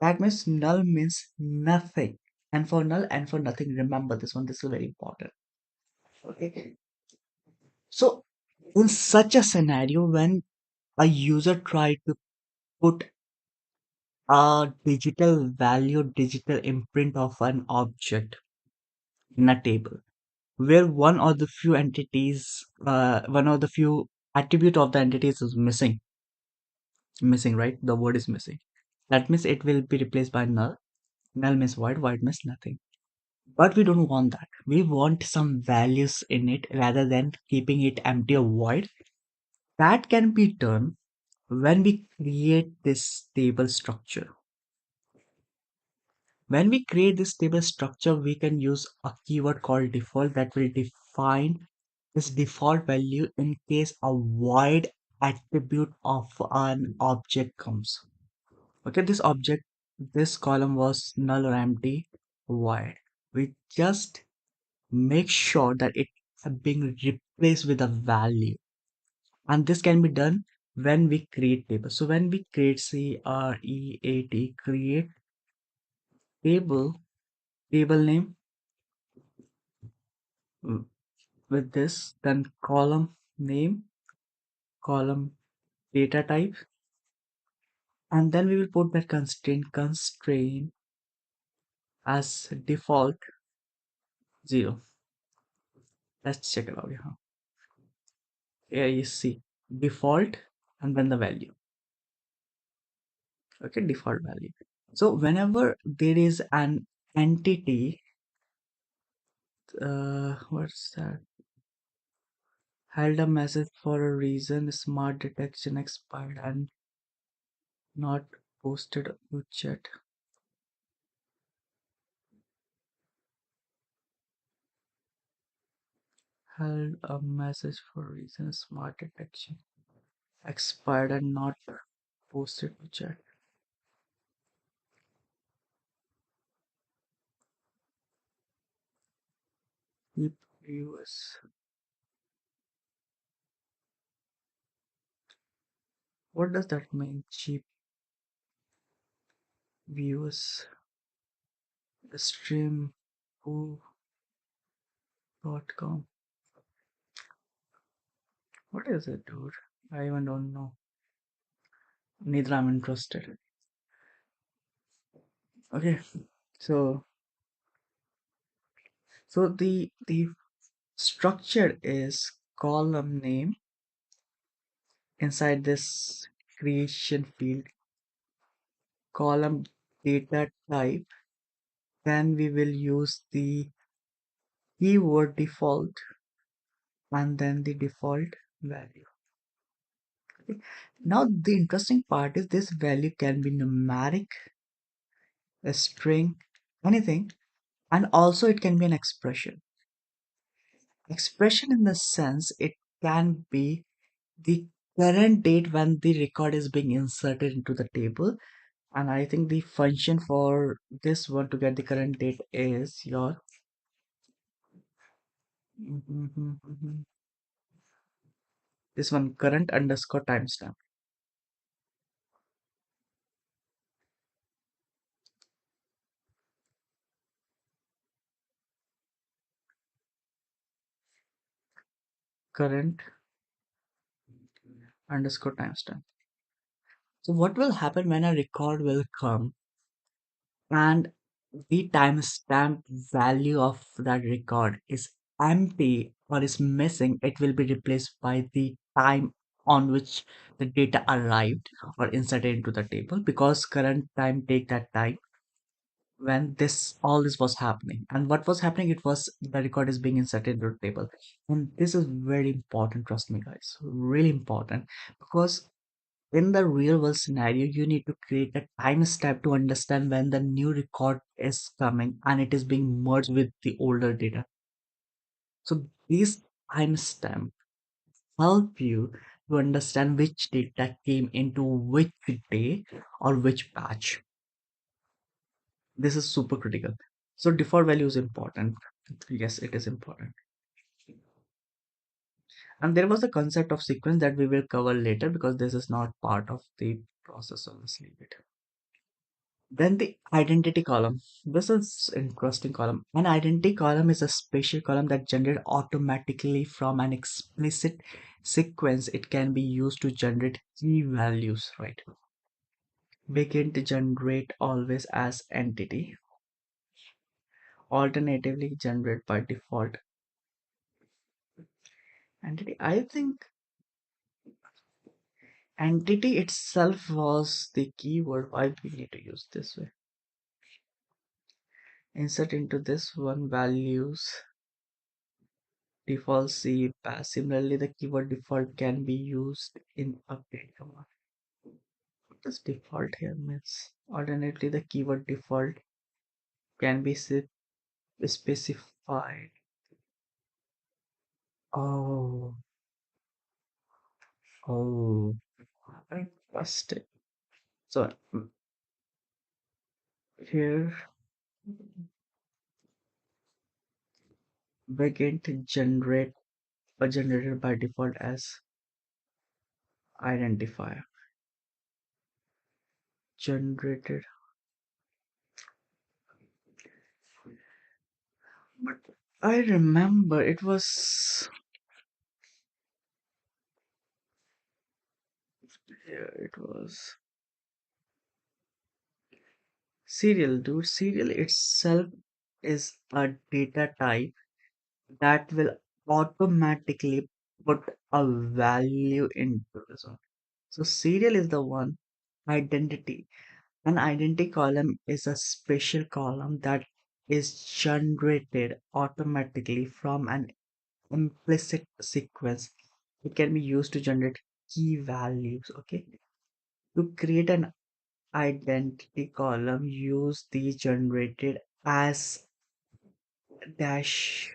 That means null means nothing. And for null and for nothing, remember this one. This is very important. Okay. So in such a scenario, when a user try to put a digital value, digital imprint of an object in a table, where one of the few attribute of the entities is missing, right? The word is missing. That means it will be replaced by null. Null means void means nothing. But we don't want that. We want some values in it rather than keeping it empty or void. That can be done when we create this table structure. When we create this table structure, we can use a keyword called default that will define this default value in case a void attribute of an object comes. Okay, this column was null or empty, void. We just make sure that it being replaced with a value. And this can be done when we create table. So when we create create table name mm, with this, then column name, column data type, and then we will put that constraint as default 0. Let's check it out here. Here you see default and then the value. Okay, default value. So whenever there is an entity, what's that? Held a message for a reason, smart detection expired and not posted to chat. Held a message for a reason, smart detection expired and not posted to chat. Keep views. What does that mean? Cheap views. Stream who.com. What is it, dude? I even don't know. Neither I'm interested. Okay, so the structure is column name inside this creation field, column data type, then we will use the keyword default and then the default value. Okay. Now the interesting part is this value can be numeric, a string, anything, and also it can be an expression. Expression in the sense it can be the current date when the record is being inserted into the table, and I think the function for this one to get the current date is your this one current underscore timestamp. current underscore timestamp. So what will happen when a record will come and the timestamp value of that record is empty or is missing, it will be replaced by the time on which the data arrived or inserted into the table, because current time take that time when this was happening. And what was happening, it was the record is being inserted into the table. And this is very important, trust me guys, really important, because in the real world scenario, you need to create a timestamp to understand when the new record is coming and it is being merged with the older data. So these timestamp help you to understand which data came into which day or which batch. This is super critical. So default value is important. Yes, it is important. And there was a concept of sequence that we will cover later, because this is not part of the process, so let's leave it. Then the identity column. This is interesting column. An identity column is a special column that generated automatically from an explicit sequence. It can be used to generate key values, right? Begin to generate always as entity. Alternatively, generate by default entity. I think entity itself was the keyword. Why we need to use this way? Insert into this one values default C pass. Similarly, the keyword default can be used in update command. What does default here means? Alternately, the keyword default can be specified. Oh, oh, interesting. So here begin to generate a generated by default as identifier. Generated, but I remember it was here. It was serial, dude. Serial itself is a data type that will automatically put a value into this one. So serial is the one. Identity. An identity column is a special column that is generated automatically from an implicit sequence. It can be used to generate key values. Okay. To create an identity column, use the generated as dash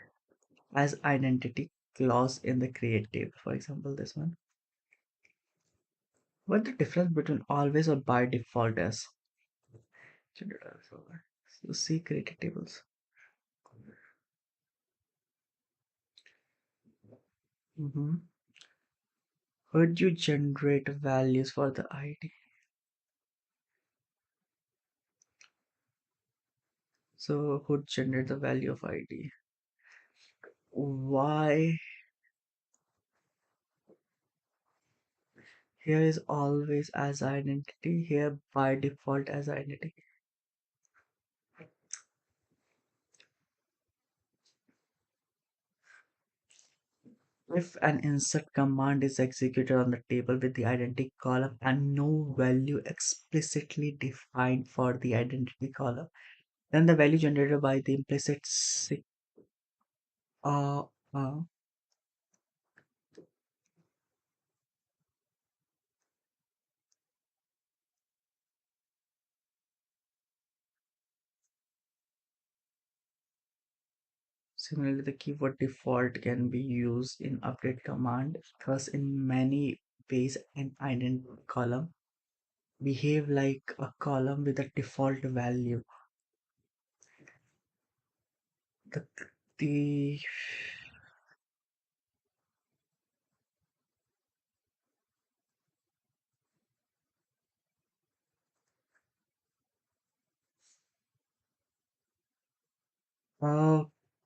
as identity clause in the creative. For example, this one. What the difference between always or by default is? So see created tables. Mm-hmm. Would you generate values for the ID? So would generate the value of ID. Why here is always as identity, here by default as identity. If an insert command is executed on the table with the identity column and no value explicitly defined for the identity column, then the value generated by the implicit uh, uh, similarly, the keyword default can be used in update command. Thus, in many ways, an identity column behave like a column with a default value. The, the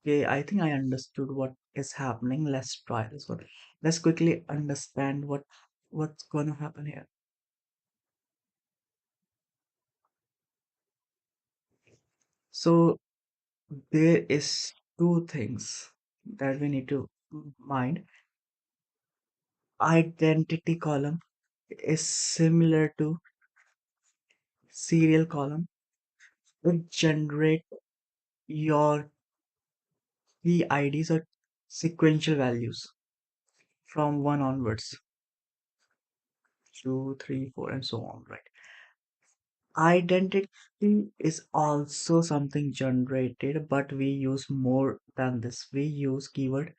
Okay, I think I understood what is happening. Let's try this one. Let's quickly understand what's going to happen here. So there is two things that we need to mind. Identity column is similar to serial column. It generate your key IDs or sequential values from one onwards, two, three, four, and so on, right? Identity is also something generated, but we use more than this. We use keyword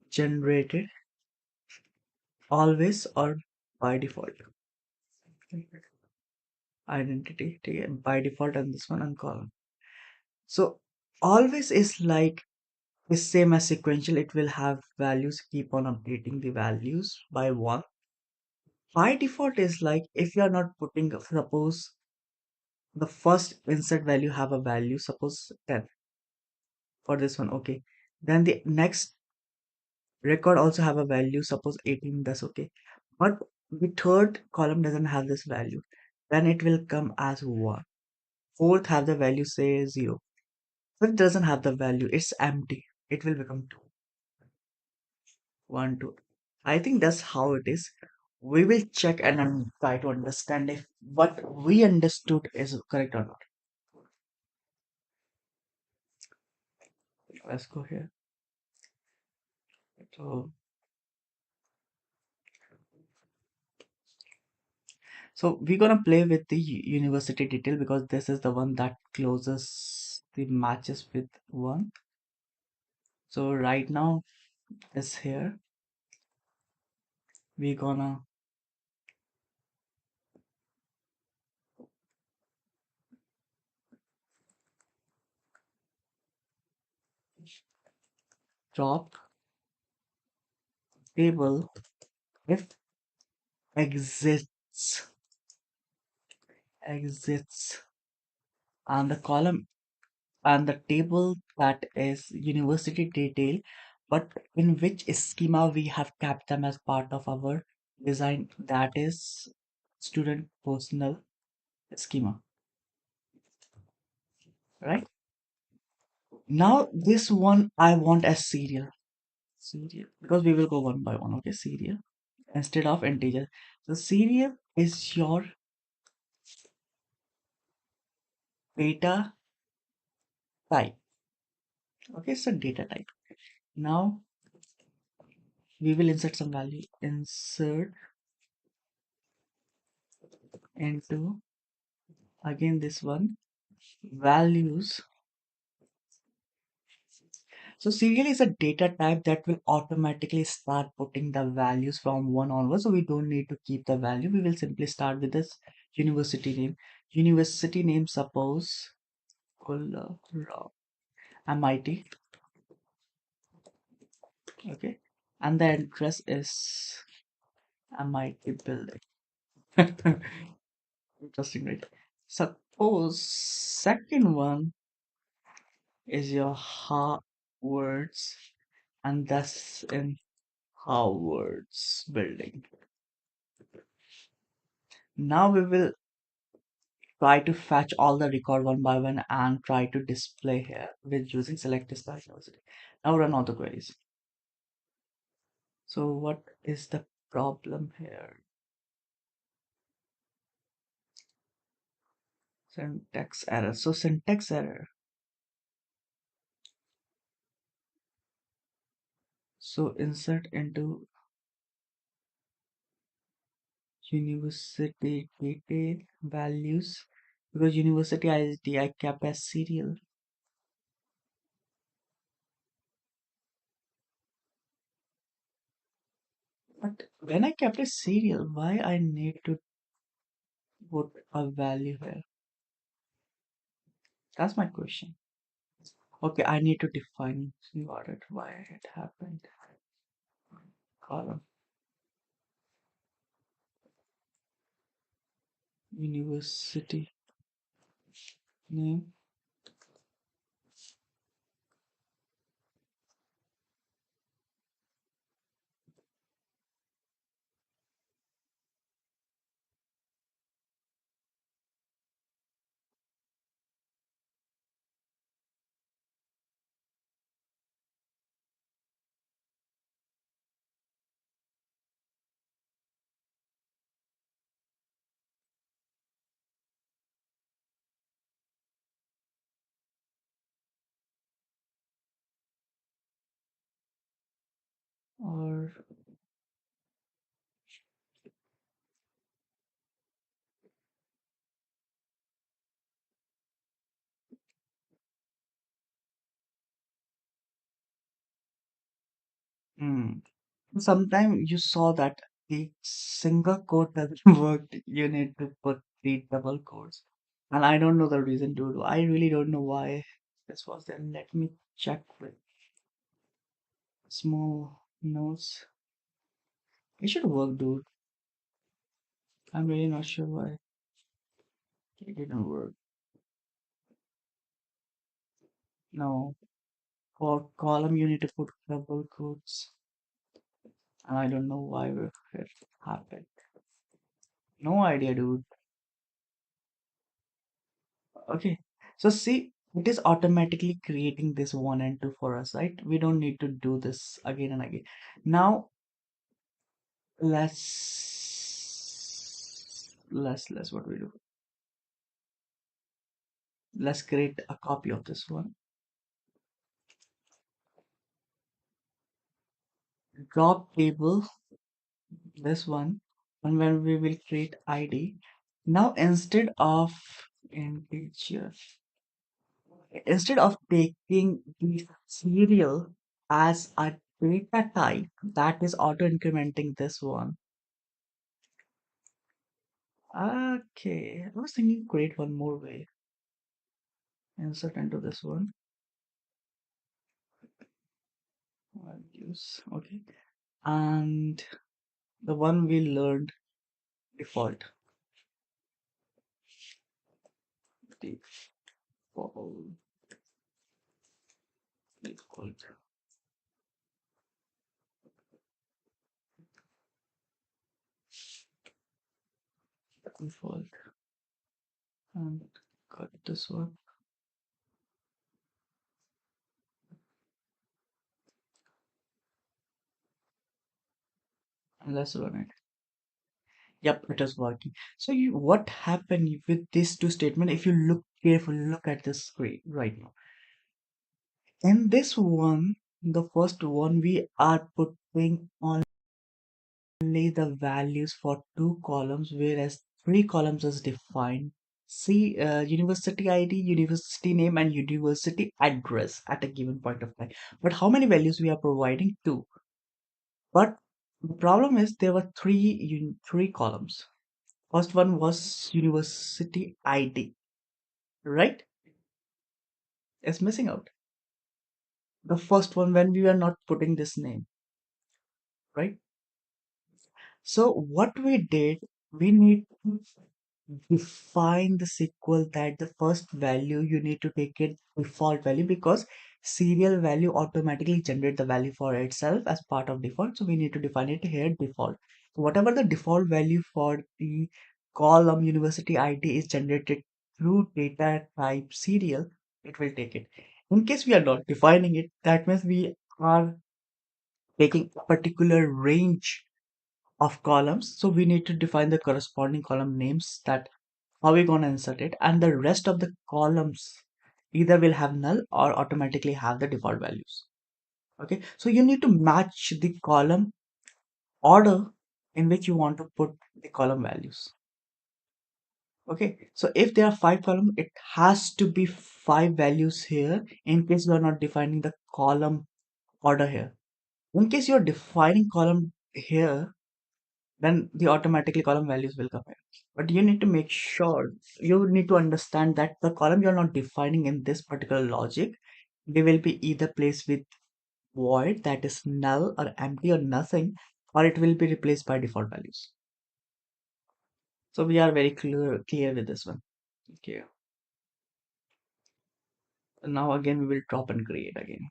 generated always or by default. Identity by default and this one and column. So always is like the same as sequential. It will have values, keep on updating the values by one. By default is like if you are not putting, suppose the first insert value have a value, suppose 10 for this one, okay. Then the next record also have a value, suppose 18, that's okay. But the third column doesn't have this value. Then it will come as 1. Fourth have the value, say 0. Fifth doesn't have the value, it's empty. It will become 2. 1, 2. I think that's how it is. We will check and try to understand if what we understood is correct or not. Let's go here. So, so we're gonna play with the university detail because this is the one that closes the matches with one. So right now is here. We're gonna drop table if exists exists and the column and the table that is university detail, but in which schema we have kept them as part of our design, that is student personal schema, right? Now this one I want as serial because we will go one by one, okay? Serial instead of integer. So serial is your data type, okay? So data type. Now we will insert some value, insert into again this one values. So serial is a data type that will automatically start putting the values from one onwards. So we don't need to keep the value. We will simply start with this university name. University name, suppose MIT. Okay. And the address is MIT building. Interesting, right? Suppose second one is your Harvard's, and that's in Howard's building. Now we will try to fetch all the record one by one and try to display here with using select star university. Now run all the queries. So what is the problem here? Syntax error. So syntax error. So insert into university detail values because university ID I kept as serial. But when I kept a serial, why I need to put a value here? That's my question. Okay, I need to define what it why it happened. Column university name. or hmm. Sometimes you saw that the single quote doesn't work. You need to put the double quotes. And I don't know the reason, dude. I really don't know why this was there. Let me check with small notes. It should work, dude. I'm really not sure why it didn't work. No. For column, you need to put double quotes. And I don't know why it happened. No idea, dude. Okay. So see, it is automatically creating this one and two for us, right? We don't need to do this again and again. Now let's what we do. Let's create a copy of this one. Drop table, this one, and when we will create ID. Now integer, instead of taking the serial as a data type, that is auto incrementing this one. Okay, I was thinking create one more way. Insert into this one. Values. Okay. And the one we learned, default. Default. Default. Default. And got this one. And let's run it. Yep, it is working. So what happened with these two statements? If you look carefully, look at the screen right now. In this one, the first one, we are putting only the values for two columns, whereas three columns is defined. See, university ID, university name, and university address at a given point of time. But how many values we are providing? Two. But the problem is there were three columns. First one was university ID, right? It's missing out. The first one when we were not putting this name, right? So what we did, we need to define the SQL that the first value you need to take it default value, because serial value automatically generate the value for itself as part of default. So we need to define it here default. So whatever the default value for the column university ID is generated through data type serial, it will take it. In case we are not defining it, that means we are taking a particular range of columns. So we need to define the corresponding column names, that how we gonna insert it, and the rest of the columns either will have null or automatically have the default values. Okay, so you need to match the column order in which you want to put the column values. Okay, so if there are five columns, it has to be five values here in case you are not defining the column order here. In case you're defining column here, then the automatically column values will come here. But you need to make sure, you need to understand that the column you're not defining in this particular logic, they will be either placed with void, that is null or empty or nothing, or it will be replaced by default values. So we are very clear with this one. Okay. Now again we will drop and create again.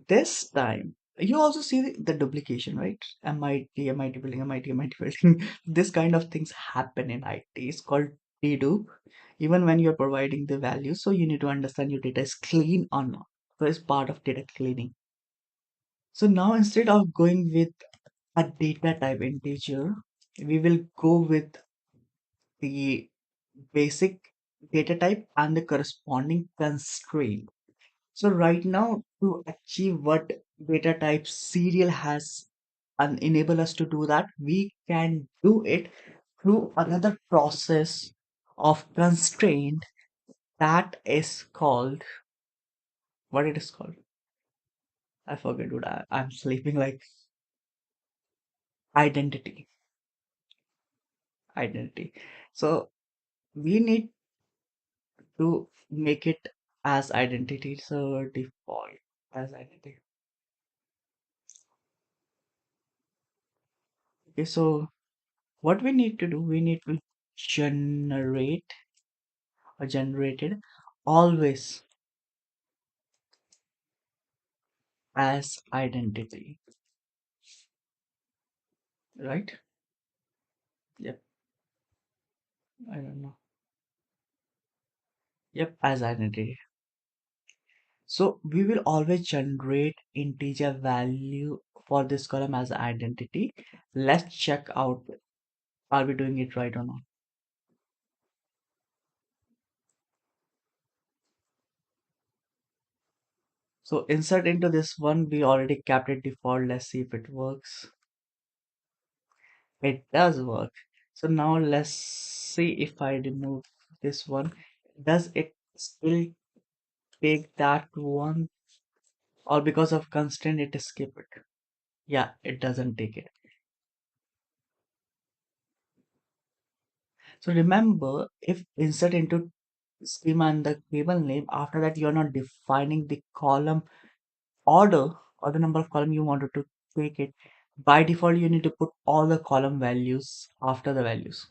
This time, you also see the duplication, right? MIT building, MIT building. This kind of things happen in IT. It's called dedupe. Even when you're providing the values, so you need to understand your data is clean or not. So it's part of data cleaning. So now instead of going with a data type integer, we will go with the basic data type and the corresponding constraint. So right now to achieve what data type serial has and enable us to do that, we can do it through another process of constraint that is called, what it is called? I forget what I'm sleeping like identity. Identity. So we need to make it as identity. So default as identity. Okay, so what we need to do, we need to generate or generated always as identity, right? Yep, I don't know. Yep, as identity. So we will always generate integer value for this column as identity. Let's check out, are we doing it right or not? So insert into this one, we already kept it default. Let's see if it works. It does work. So now let's see if I remove this one. Does it still take that one, or because of constraint it skip it? Yeah, it doesn't take it. So remember, if insert into schema and the table name, after that you're not defining the column order or the number of column you wanted to take it. By default, you need to put all the column values after the values.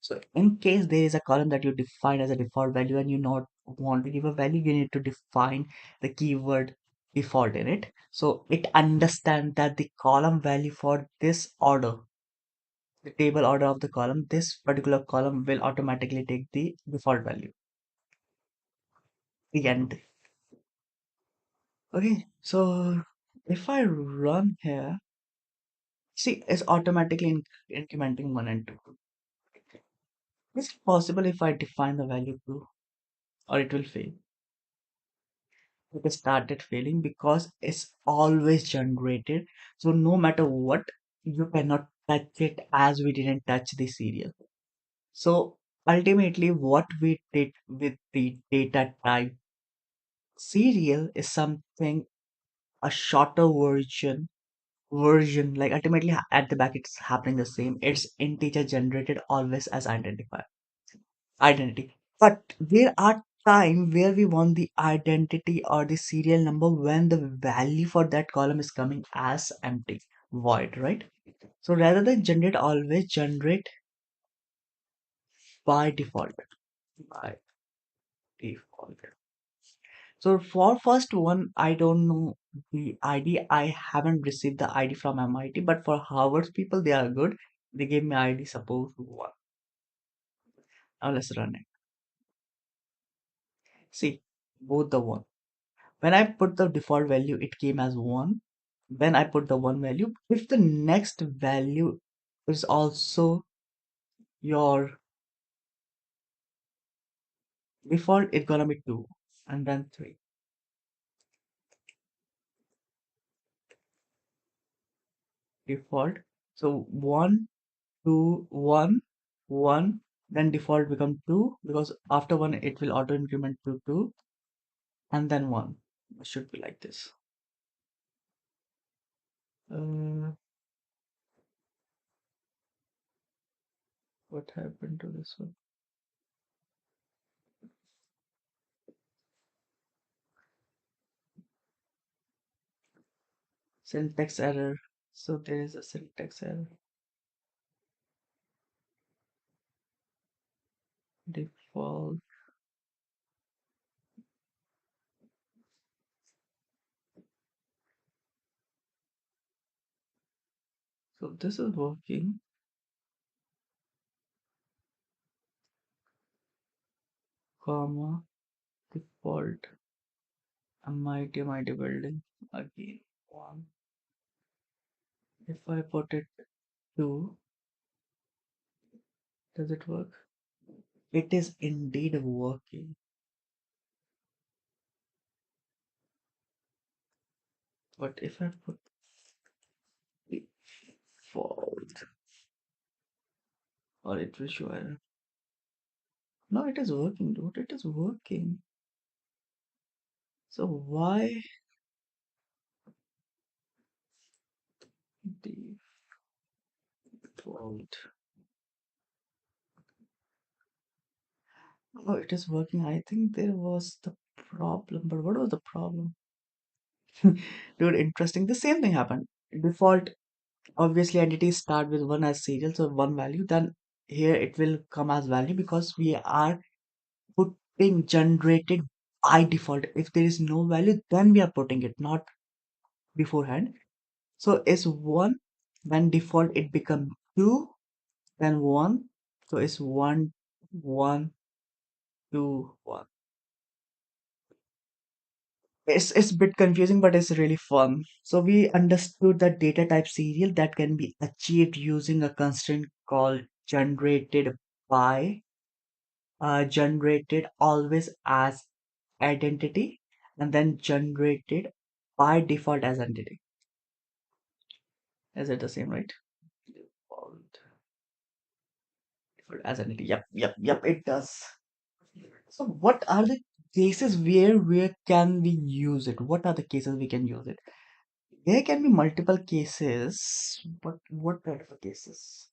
So in case there is a column that you define as a default value and you not want to give a value, you need to define the keyword default in it. So it understands that the column value for this order, the table order of the column, this particular column will automatically take the default value. The end. Okay, so if I run here, see, it's automatically incrementing 1 and 2. Is it possible if I define the value 2, or it will fail? It started failing because it's always generated. So no matter what, you cannot touch it as we didn't touch the serial. So ultimately, what we did with the data type serial is something, a shorter version, like ultimately at the back it's happening the same. It's integer generated always as identity. But there are time where we want the identity or the serial number when the value for that column is coming as empty, void, right? So rather than generate, always generate by default. By default. So for first one, I don't know the ID. I haven't received the ID from MIT, but for Harvard's people, they are good. They gave me ID suppose one. Now let's run it. See, both the one. When I put the default value, it came as 1. Then I put the 1 value. If the next value is also your default, it's gonna be 2 and then 3. Default. So 1, 2, 1, 1, then default become 2 because after 1 it will auto increment to 2 and then 1. It should be like this. Uh, what happened to this one? Syntax error. So there is a syntax error. Default. So this is working. Comma default mighty building again 1. If I put it 2, does it work? It is indeed working. But if I put default, or it will show error. No, it is working, dude. It is working. So why default? Oh, it is working. I think there was the problem, but what was the problem? Dude, interesting. The same thing happened. Default, obviously, entities start with one as serial, so one value. Then here it will come as value because we are putting generated by default. If there is no value, then we are putting it, not beforehand. So it's one, when default it become two, then one. So it's one, one, two, one. It's a bit confusing, but it's really fun. So we understood that data type serial that can be achieved using a constraint called generated by, generated always as identity, and then generated by default as entity. Is it the same, right? Default as entity. Yep, yep, yep. It does. So what are the cases where can we use it? What are the cases we can use it? There can be multiple cases, but what kind of cases?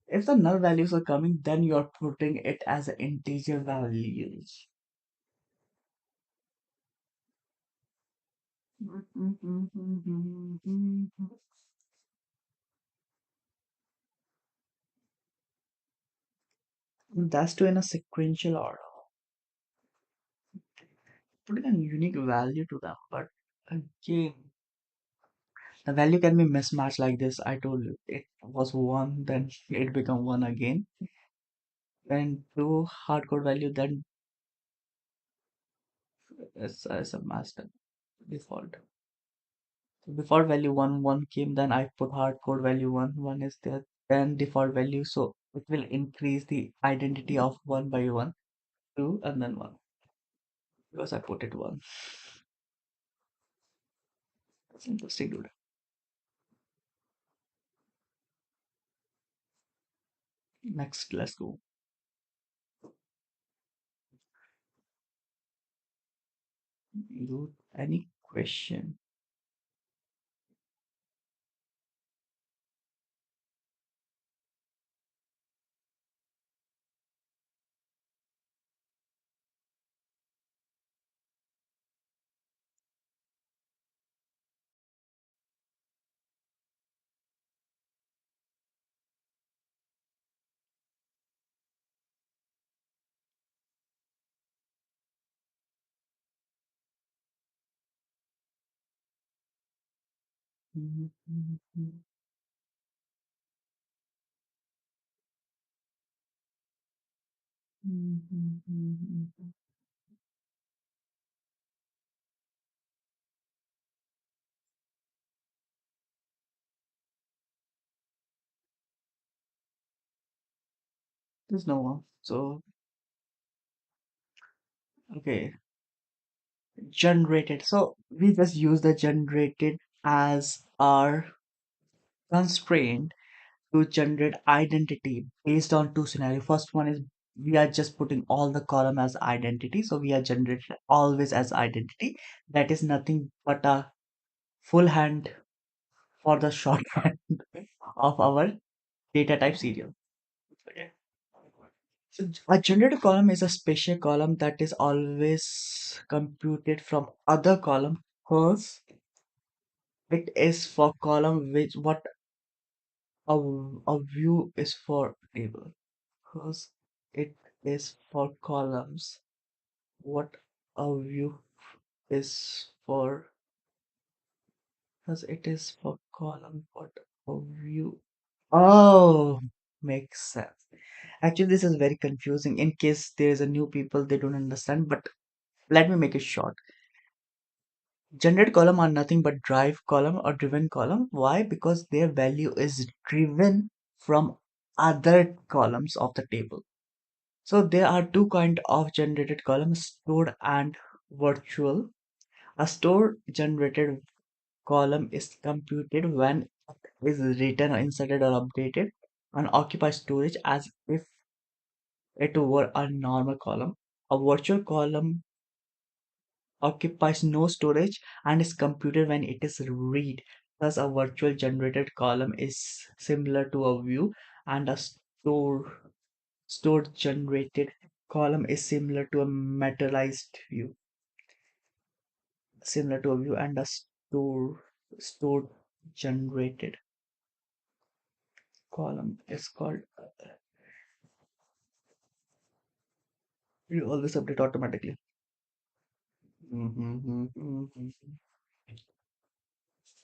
If the null values are coming, then you are putting it as an integer values. That's to in a sequential order. Putting a unique value to them, but again, the value can be mismatched like this. I told you it was one, then it become one again. Then two hardcode value, then it's a master default. So default value one, one came, then I put hardcode value one, one is there, then default value. So it will increase the identity of one by one, two, and then one because I put it one. That's interesting, dude. Next, let's go. Dude, any question? There's no one. So, okay, generated. So we just use the generated as our constraint to generate identity based on two scenarios. First one is we are just putting all the column as identity. So we are generated always as identity. That is nothing but a full hand for the shorthand of our data type serial. Okay. So a generated column is a special column that is always computed from other column because it is for column which what a view is for table. Because it is for columns. What a view is for, because it is for column. What a view. Oh, makes sense. Actually, this is very confusing. In case there is a new people, they don't understand. But let me make it short. Generate column are nothing but drive column or driven column. Why? Because their value is driven from other columns of the table. So there are two kind of generated columns, stored and virtual. A store generated column is computed when it is written or inserted or updated and occupies storage as if it were a normal column. A virtual column occupies no storage and is computed when it is read. Thus, a virtual generated column is similar to a view, and a stored generated column is similar to a materialized view. Similar to a view, and a stored generated column is called. You always update automatically.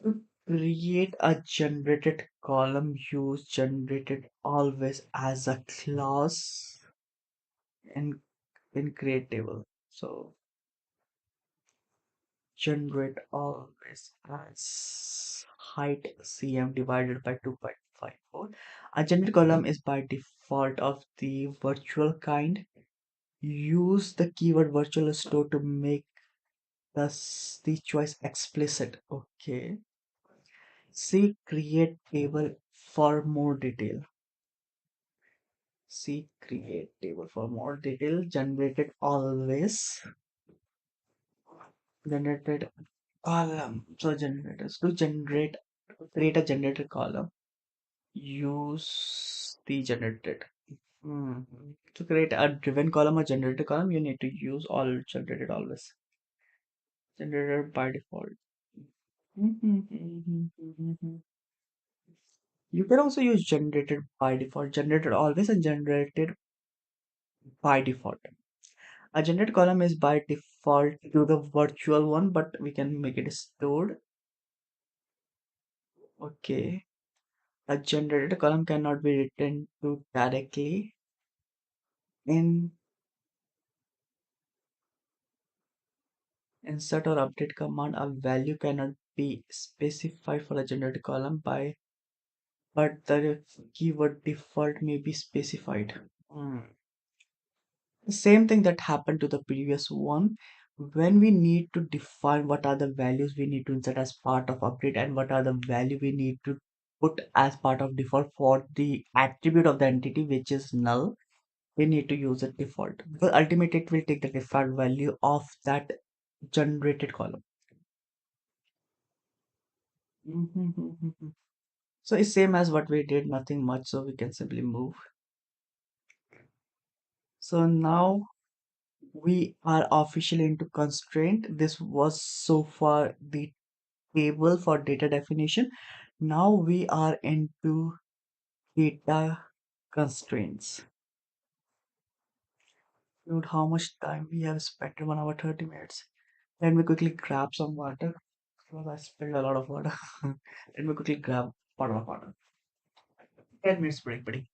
To create a generated column, use generated always as a class in create table. So generate always as height cm divided by 2.54. A generated column is by default of the virtual kind. Use the keyword virtual store to make the choice explicit. Okay. See create table for more detail. See create table for more detail. Generated always. Generated column. So generators to create a generated column. Use the generated. To create a driven column or generated column, you need to use all generated always. Generated by default. You can also use generated by default, generated always, and generated by default. A generated column is by default to the virtual one, but we can make it stored. Okay. A generated column cannot be written to directly in insert or update command. A value cannot be specified for a generated column by, but the keyword default may be specified. The same thing that happened to the previous one. When we need to define what are the values we need to insert as part of update and what are the value we need to put as part of default for the attribute of the entity which is null, we need to use a default because ultimately it will take the default value of that generated column. So it's same as what we did, nothing much, so we can simply move. So now we are officially into constraint. This was so far the table for data definition. Now we are into data constraints. Dude, how much time we have spent? 1 hour 30 minutes. Let me quickly grab some water because I spilled a lot of water. Let me quickly grab bottle of water. 10 minutes break, buddy.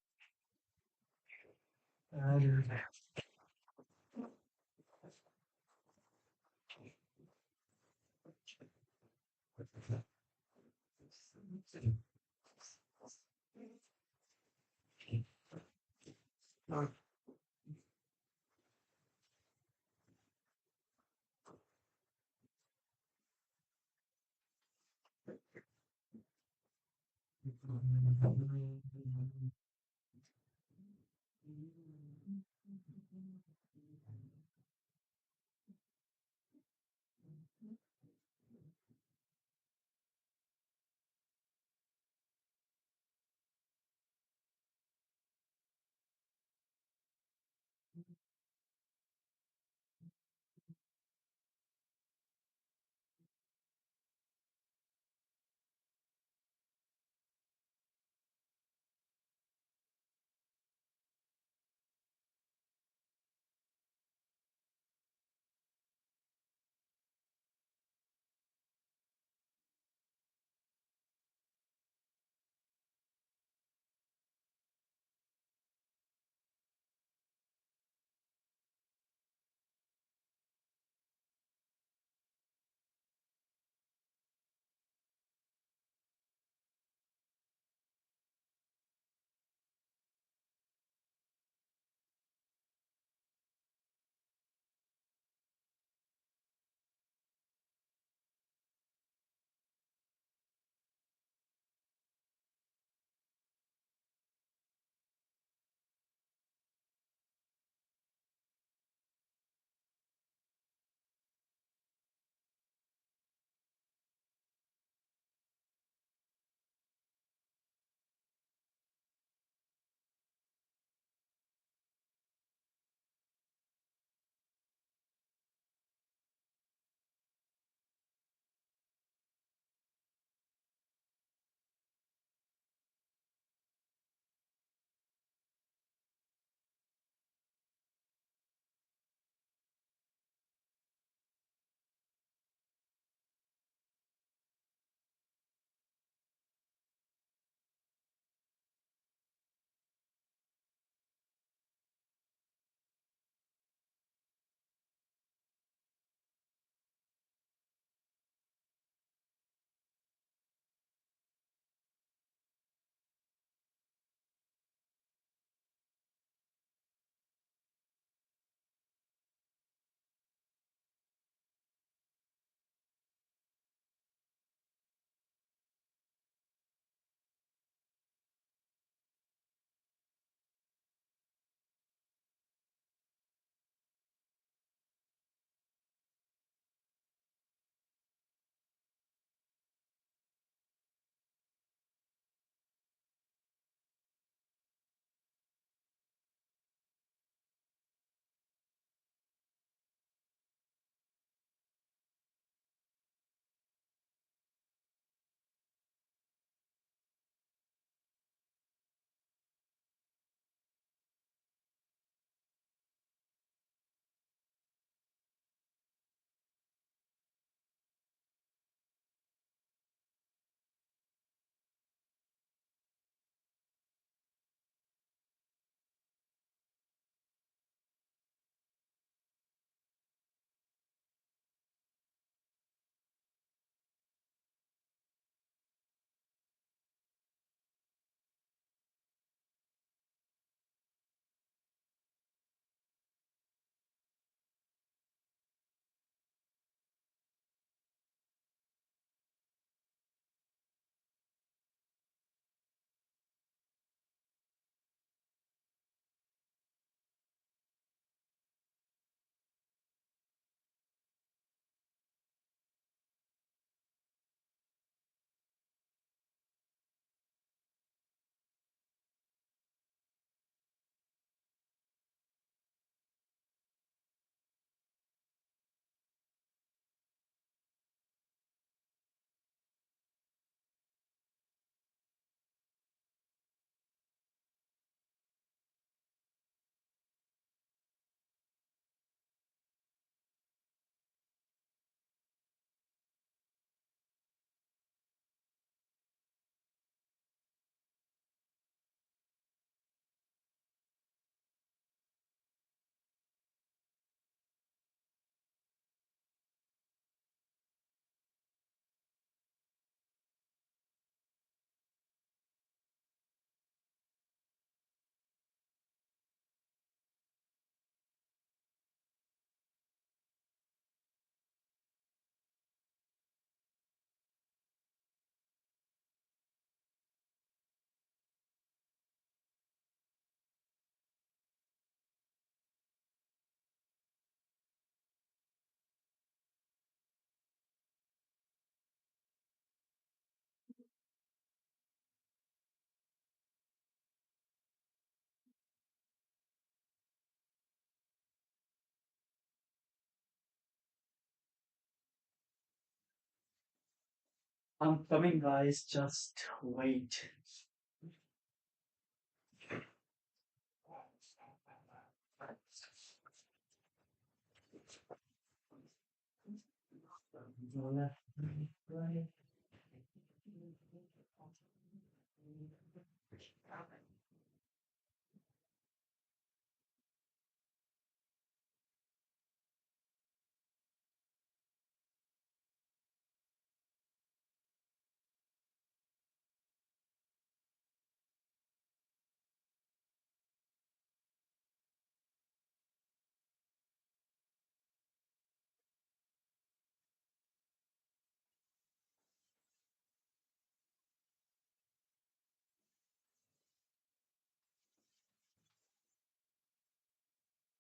I'm coming, guys. Just wait.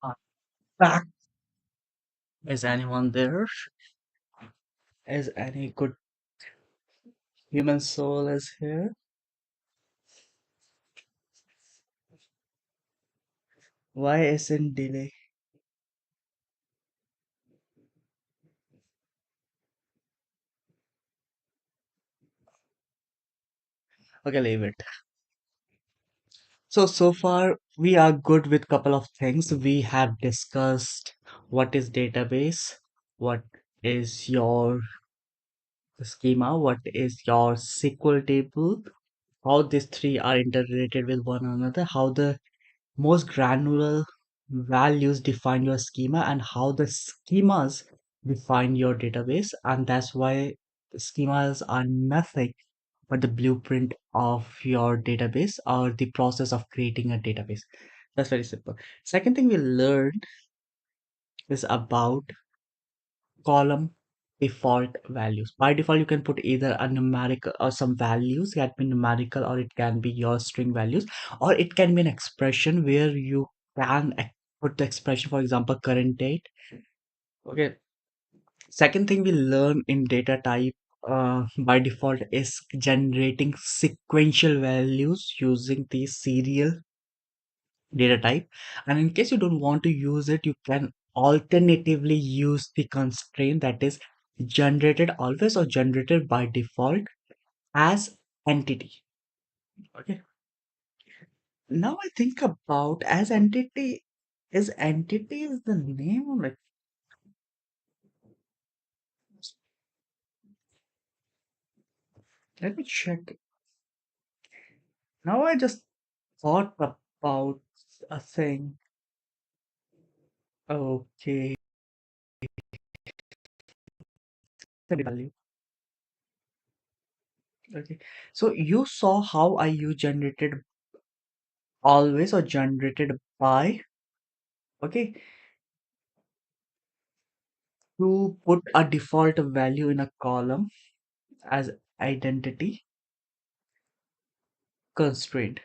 I'm back. Is anyone there? Is any good human soul is here? Why isn't delay? Okay, leave it. So far we are good with couple of things. We have discussed what is database, what is your schema, what is your SQL table, how these three are integrated with one another, how the most granular values define your schema, and how the schemas define your database. And that's why the schemas are nothing but the blueprint of your database or the process of creating a database. That's very simple. Second thing we learned is about column default values. By default, you can put either a numerical or some values. It can be numerical or it can be your string values, or it can be an expression where you can put the expression, for example, current date. Okay. Second thing we learn in data type by default is generating sequential values using the serial data type. And in case you don't want to use it, you can alternatively use the constraint that is generated always or generated by default as entity. Okay. Now I think about as entity, is the name or like, let me check. Now I just thought about a thing. Okay. The value. Okay. So you saw how I use generated always or generated by. Okay. To put a default value in a column as identity constraint.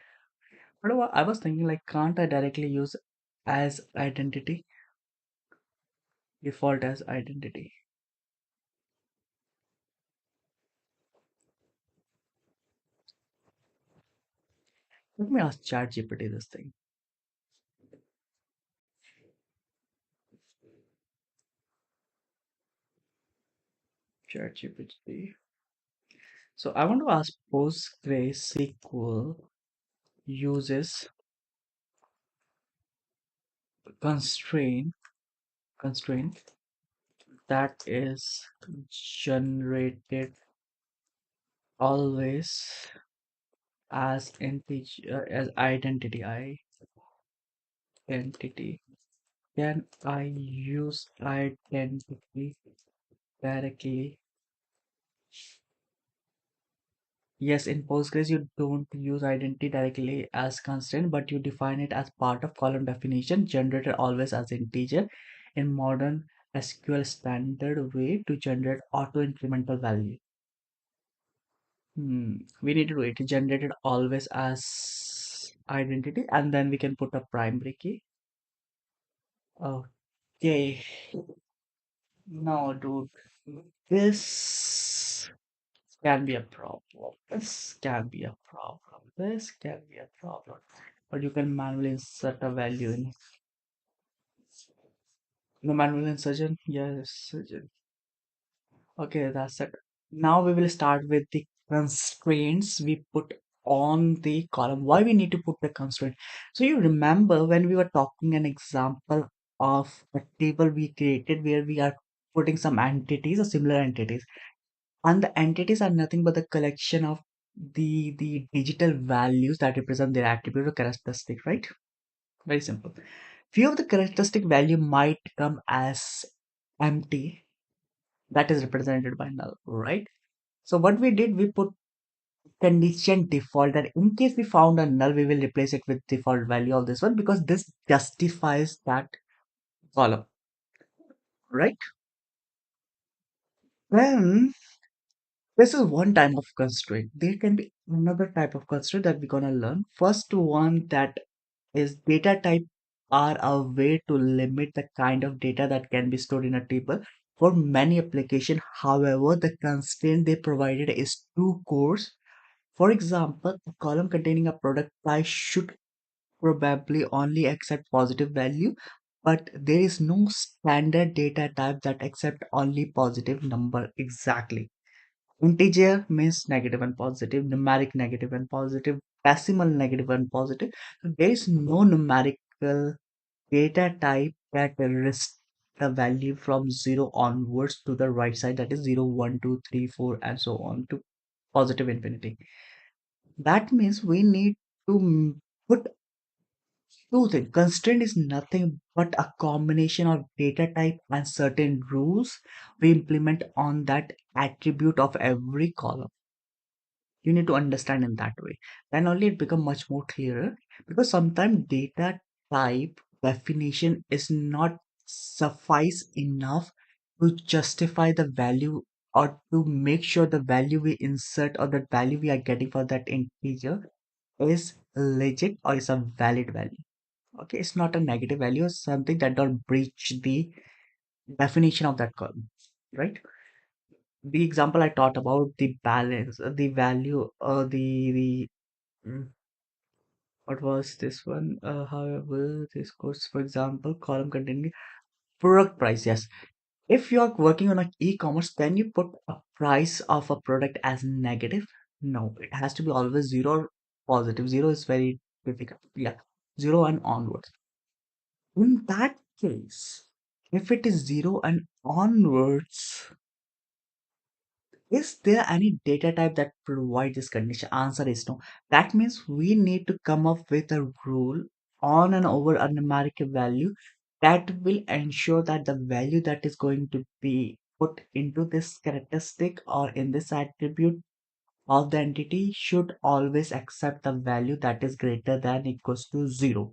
But I was thinking like, can't I directly use as identity, default as identity? Let me ask ChatGPT this thing. ChatGPT. So I want to ask PostgreSQL uses constraint constraint that is generated always as integer as identity. Can I use identity directly? Yes, in Postgres, you don't use identity directly as constant, but you define it as part of column definition, generated always as integer in modern SQL standard way to generate auto incremental value. We need to do it generated always as identity, and then we can put a primary key. Okay, no, dude, this can be a problem. This can be a problem. This can be a problem. But you can manually insert a value in the manual insertion. Yes, surgeon. Okay, that's it. Now we will start with the constraints we put on the column. Why we need to put the constraint? So you remember when we were talking an example of a table we created where we are putting some entities or similar entities, and the entities are nothing but the collection of the digital values that represent their attribute or characteristic, right? Very simple. Few of the characteristic value might come as empty, that is represented by null, right? So what we did, we put condition default that in case we found a null, we will replace it with default value of this one because this justifies that column, right? Then this is one type of constraint. There can be another type of constraint that we're gonna learn. First one, that is data type are a way to limit the kind of data that can be stored in a table for many applications. However, the constraint they provided is too coarse. For example, a column containing a product price should probably only accept positive value, but there is no standard data type that accept only positive number exactly. Integer means negative and positive, numeric negative and positive, decimal negative and positive. So there is no numerical data type that rests the value from 0 onwards to the right side, that is 0, 1, 2, 3, 4, and so on to positive infinity. That means we need to put two things. Constraint is nothing but a combination of data type and certain rules we implement on that attribute of every column. You need to understand in that way. Then only it become much more clearer, because sometimes data type definition is not suffice enough to justify the value or to make sure the value we insert or the value we are getting for that integer is legit or is a valid value. Okay, it's not a negative value, it's something that don't breach the definition of that column, right? The example I taught about the balance, the value, the mm, what was this one? However, this course, for example, column containing product price. Yes, if you are working on an e-commerce, then you put a price of a product as negative. No, it has to be always zero or positive. Zero is very difficult. Yeah, zero and onwards. In that case, if it is 0 and onwards, is there any data type that provide this condition? Answer is no. That means we need to come up with a rule on and over a numeric value that will ensure that the value that is going to be put into this characteristic or in this attribute of the entity should always accept the value that is greater than equals to 0.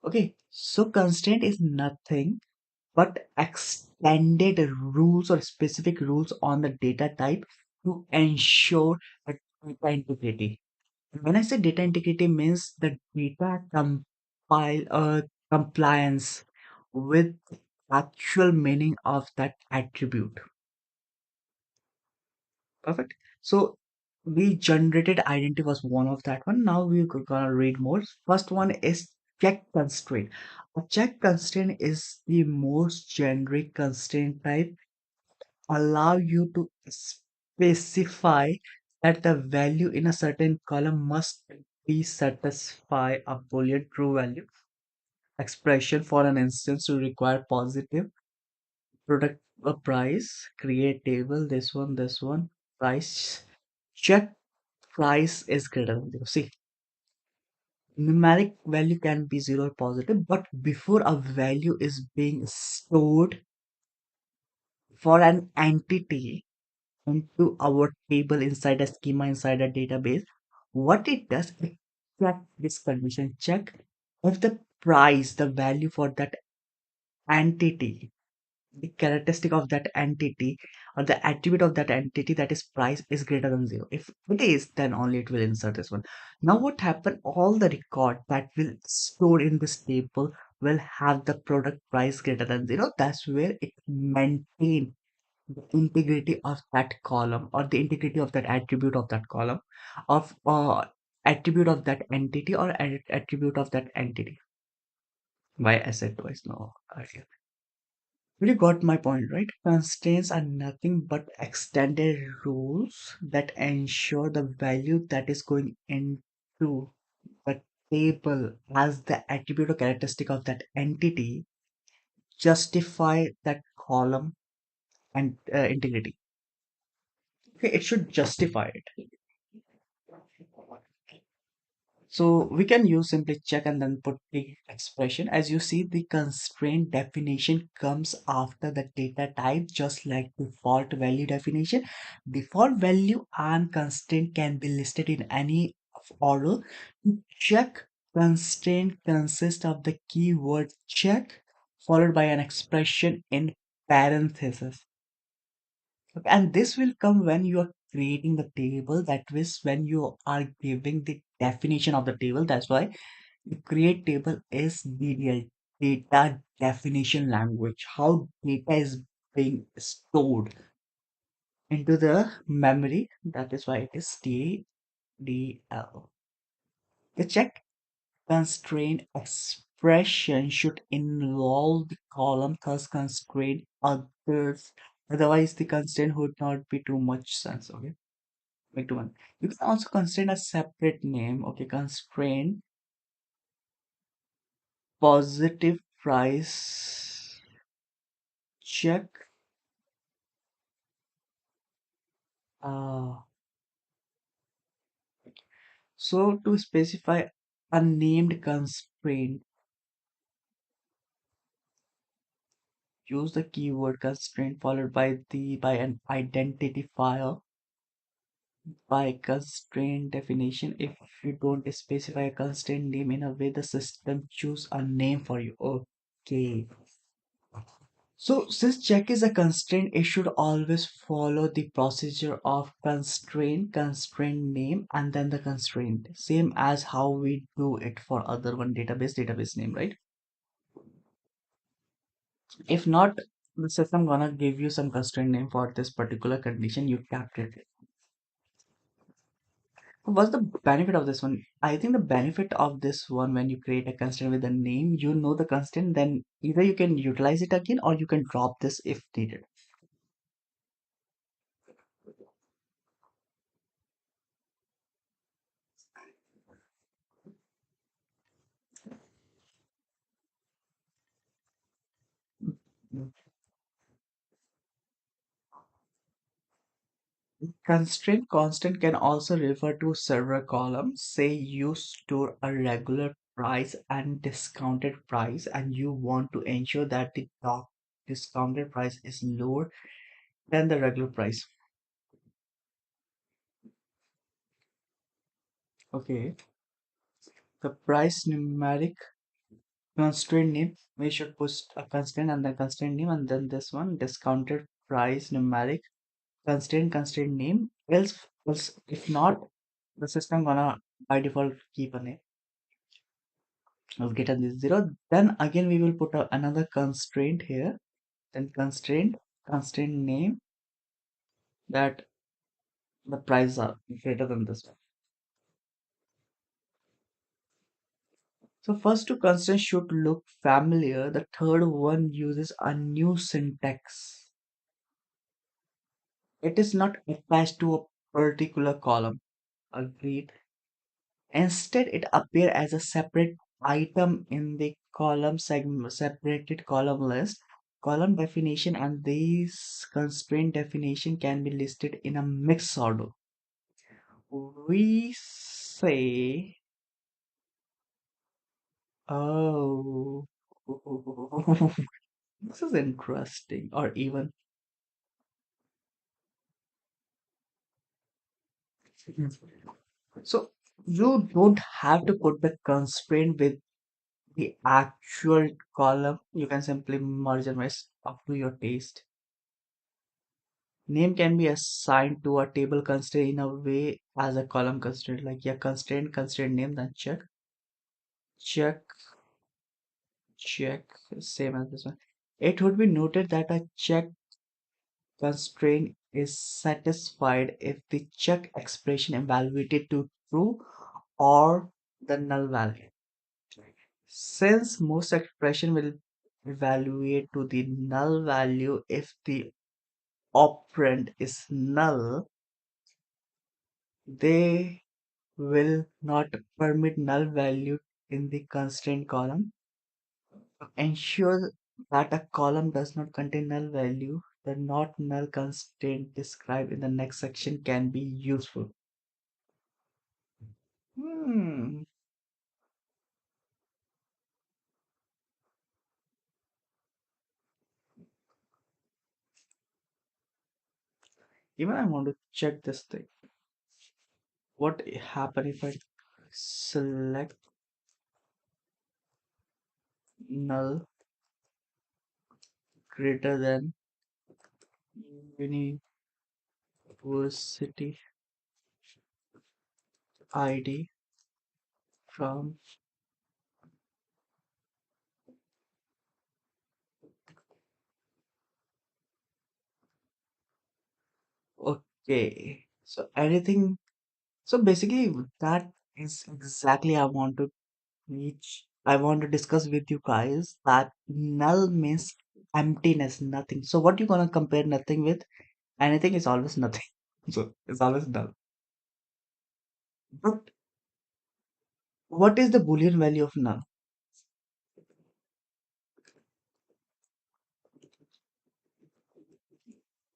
Okay, so constraint is nothing but extended rules or specific rules on the data type to ensure that data integrity. When I say data integrity means the data compliance with actual meaning of that attribute. Perfect. So we generated identity was one of that one. Now we're gonna read more. First one is check constraint. A check constraint is the most generic constraint type, allow you to specify that the value in a certain column must be satisfy a boolean true value expression. For an instance, to require positive product a price, create table, this one, price, check price is greater than 0. See, numeric value can be 0 or positive, but before a value is being stored for an entity into our table inside a schema inside a database, what it does, it check this condition, check if the price, the value for that entity, the characteristic of that entity or the attribute of that entity, that is price, is greater than 0. If it is, then only it will insert this one. Now what happened, all the record that will store in this table will have the product price greater than 0. That's where it maintain the integrity of that column or the integrity of that attribute of that column of attribute of that entity or attribute of that entity. Why I said twice, no idea. You got my point, right? Constraints are nothing but extended rules that ensure the value that is going into the table as the attribute or characteristic of that entity justify that column and integrity. Okay, it should justify it. So we can use simply check and then put the expression. As you see, the constraint definition comes after the data type, just like default value definition. Default value and constraint can be listed in any order. Check constraint consists of the keyword check followed by an expression in parentheses. Okay, and this will come when you are creating the table. That is when you are giving the definition of the table. That's why the create table is DDL, data definition language. How data is being stored into the memory. That is why it is DDL. The check constraint expression should involve the column thus constraint others. Otherwise, the constraint would not be too much sense. Okay. Make to one. You can also constrain a separate name. Okay, constraint positive price check. Uh, so to specify a named constraint, use the keyword constraint followed by an identifier by constraint definition. If you don't specify a constraint name in a way, the system choose a name for you. Okay. So since check is a constraint, it should always follow the procedure of constraint name, and then the constraint. Same as how we do it for other one database name, right? If not, the system gonna give you some constraint name for this particular condition you captured it. What's the benefit of this one? I think the benefit of this one, when you create a constraint with a name, you know the constraint, then either you can utilize it again or you can drop this if needed. Constraint constant can also refer to server columns. Say you store a regular price and discounted price, and you want to ensure that the discounted price is lower than the regular price. Okay, the price numeric constraint name. We should put a constraint and then constraint name, and then this one discounted price numeric constraint name. Else if not, the system gonna by default keep a name of greater than 0. Then again we will put another constraint here. Then constraint name that the prices are greater than this one. So first two constraints should look familiar. The third one uses a new syntax. It is not attached to a particular column. Agreed. Instead, it appears as a separate item in the column segment, separated column list. Column definition and these constraint definition can be listed in a mixed order. We say, oh, this is interesting, or even. So you don't have to put the constraint with the actual column. You can simply merge and merge up to your taste. Name can be assigned to a table constraint in a way as a column constraint, like yeah, constraint name, then check, check, same as this one. It would be noted that a check constraint is satisfied if the check expression evaluated to true or the null value. Since most expression will evaluate to the null value if the operand is null, they will not permit null value in the constraint column. To ensure that a column does not contain null value, the not null constraint described in the next section can be useful. Hmm. Even I want to check this thing. What happen if I select null greater than university ID from okay. So anything so basically that is exactly I want to discuss with you guys that null means emptiness, nothing. So what you gonna compare nothing with? Anything is always nothing. So it's always null. But what is the Boolean value of null?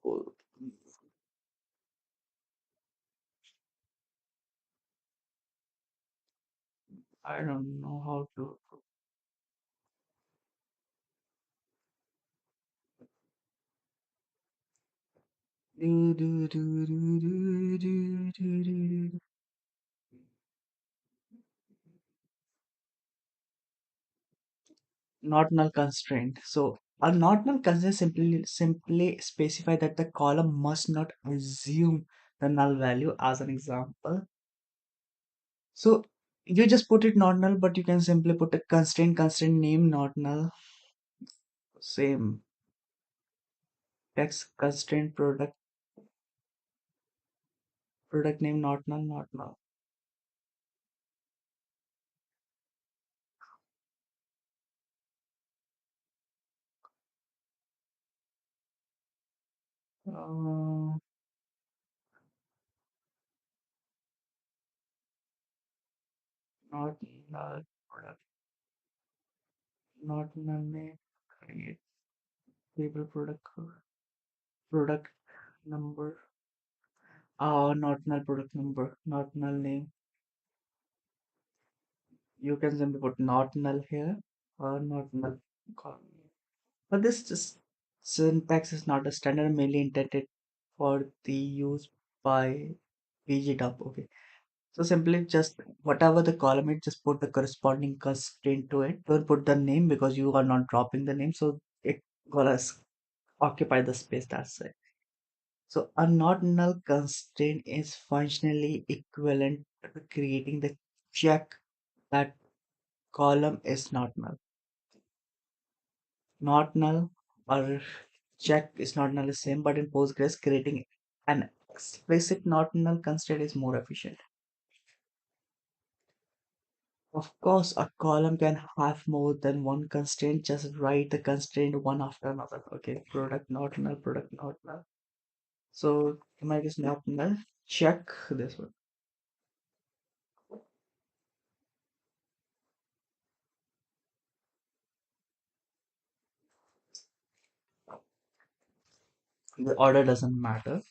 Oh, I don't know how to. Not null constraint. So a not null constraint simply specify that the column must not assume the null value as an example. So you just put it not null, but you can simply put a constraint name not null. Same text constraint product name not null. Uh, not null product not null name create table product number. Not null product number not null name. You can simply put not null here or not null column. But this just syntax is not a standard mainly intended for the use by VGDUB. Okay. So simply just whatever the column is, just put the corresponding constraint to it. Don't put the name because you are not dropping the name. So it gonna occupy the space, that's it. So a not null constraint is functionally equivalent to creating the check that column is not null. Not null or check is not null is same, but in Postgres, creating an explicit not null constraint is more efficient. Of course, a column can have more than one constraint. Just write the constraint one after another. Okay, product not null. So my is not null. Check this one. The order doesn't matter.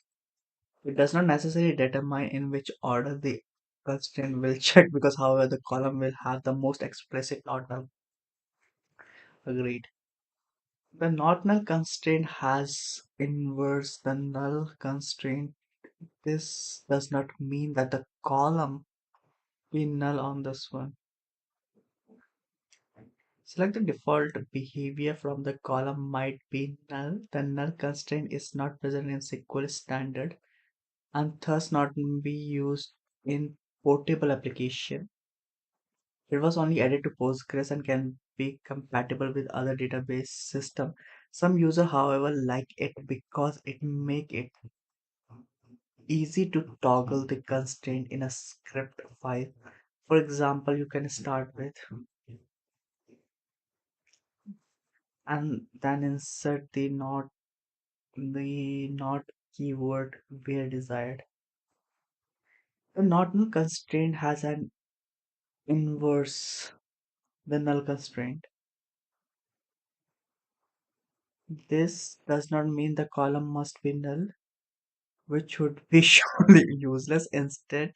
It does not necessarily determine in which order the constraint will check because however the column will have the most explicit not null. Agreed. The not null constraint has inverse the null constraint. This does not mean that the column be null on this one. Select the default behavior from the column might be null. The null constraint is not present in SQL standard and thus not be used in portable application. It was only added to Postgres and can be compatible with other database system. Some user, however, like it because it make it easy to toggle the constraint in a script file. For example, you can start with and then insert the not keyword where desired. The not null constraint has an inverse the null constraint. This does not mean the column must be null, which would be surely useless. Instead,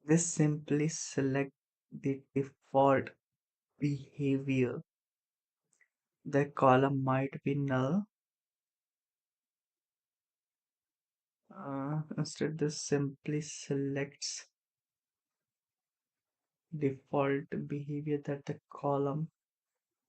this simply select the default behavior. The column might be null. Instead, this simply selects default behavior that the column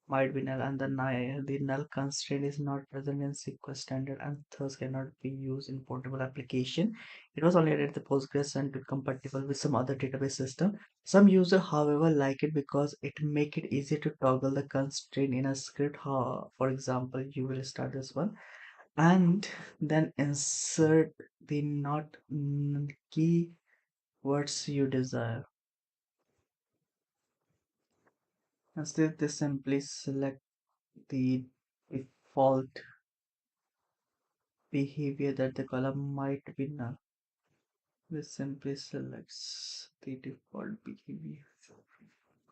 might be null, and the null constraint is not present in SQL standard and thus cannot be used in portable application. It was only added the Postgres and to compatible with some other database system. Some user, however, like it because it make it easier to toggle the constraint in a script. For example, you will start this one and then insert the not key words you desire. Instead, they simply select the default behavior that the column might be null. This simply selects the default behavior.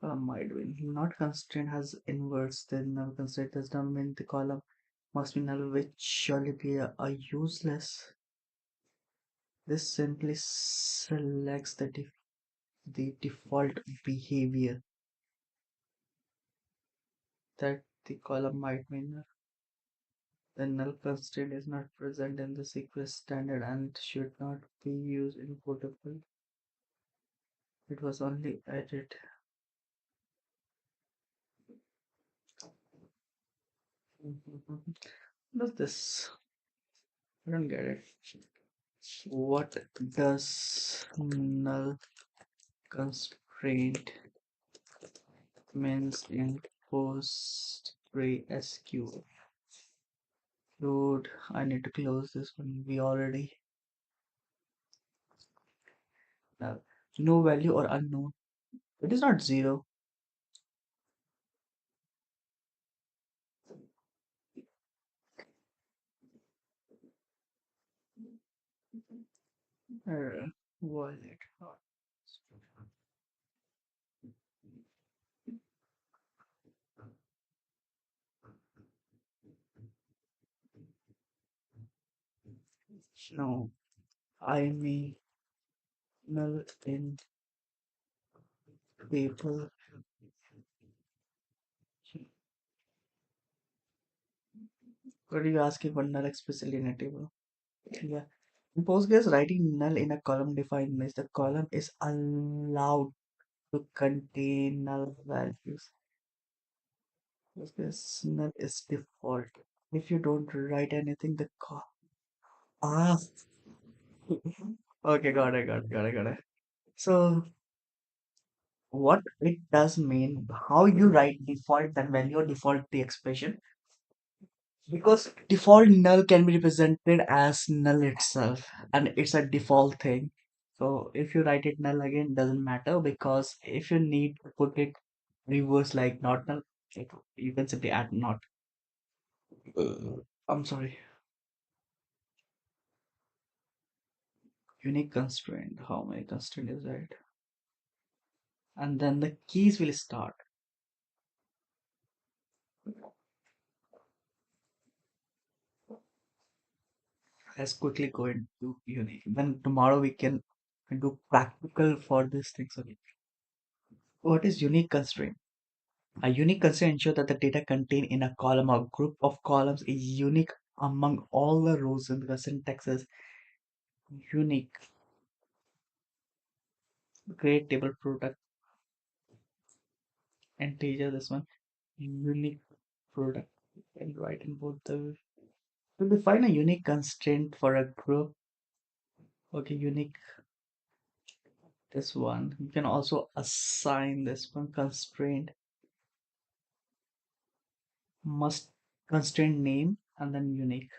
Column might be not constraint has inverse. The null constraint does not mean the column must be null, which surely be a useless. This simply selects the default behavior that the column might be null. The null constraint is not present in the SQL standard and should not be used in portable. It was only added. What's this? I don't get it. What does null constraint means in PostgreSQL? Dude, I need to close this one. We already have no value or unknown. It is not zero. Wallet. No, I mean null in paper. What are you asking for null explicitly in a table? Yeah. In Postgres, writing null in a column defined means the column is allowed to contain null values. Postgres null is default. If you don't write anything, the ah okay, got it. So what it does mean, how you write default that value or default the expression, because default null can be represented as null itself and it's a default thing. So if you write it null again, doesn't matter, because if you need to put it reverse like not null, you can simply add not. I'm sorry. Unique constraint. How many constraint is that? And then the keys will start. Let's quickly go into unique. Then tomorrow we can do practical for these things. Okay. What is unique constraint? A unique constraint ensures that the data contained in a column or group of columns is unique among all the rows in the syntax is unique. Create table product integer, this one unique product, and write in both the. To define a unique constraint for a group, okay, unique, this one. You can also assign this one constraint must constraint name and then unique.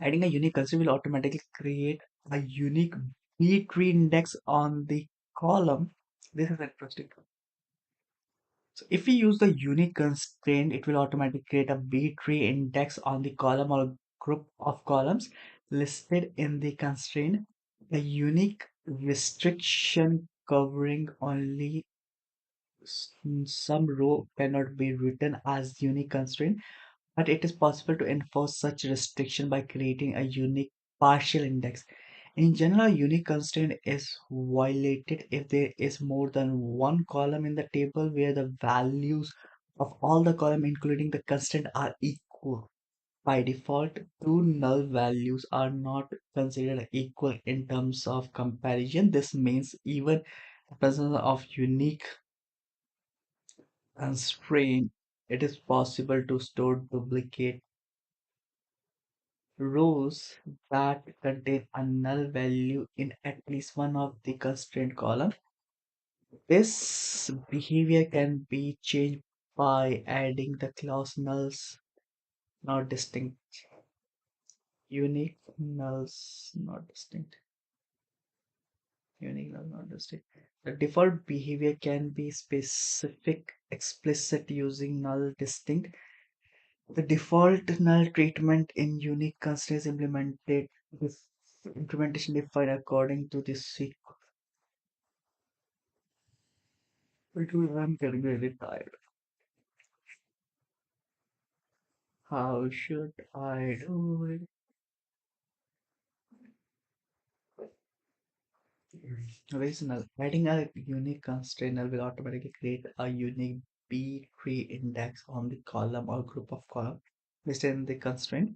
Adding a unique constraint will automatically create a unique B tree index on the column This is interesting. So if we use the unique constraint, it will automatically create a B-tree index on the column or group of columns listed in the constraint. A unique restriction covering only some row cannot be written as unique constraint, but it is possible to enforce such restriction by creating a unique partial index. In general, a unique constraint is violated if there is more than one column in the table where the values of all the column including the constraint are equal. By default, two null values are not considered equal in terms of comparison. This means even the presence of unique constraint, it is possible to store duplicate rows that contain a null value in at least one of the constraint column. This behavior can be changed by adding the clause nulls not distinct, unique nulls not distinct, unique null not distinct. The default behavior can be specific, explicit using null distinct. The default null treatment in unique constraints implemented with implementation defined according to the sequence. I'm getting really tired. How should I do it? Reasonable. Adding a unique constraint will automatically create a unique B tree index on the column or group of columns listed in the constraint.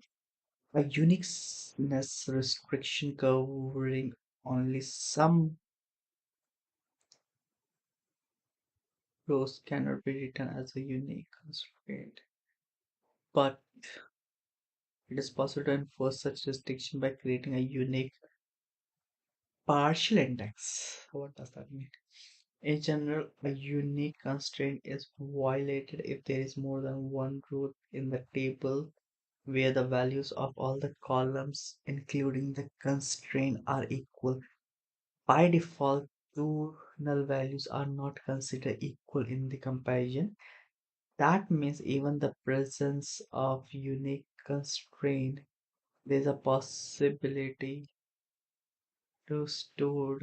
A uniqueness restriction covering only some rows cannot be written as a unique constraint, but it is possible to enforce such restriction by creating a unique partial index. What does that mean? In general, a unique constraint is violated if there is more than one row in the table where the values of all the columns, including the constraint, are equal. By default, two null values are not considered equal in the comparison. That means even the presence of unique constraint, there's a possibility to store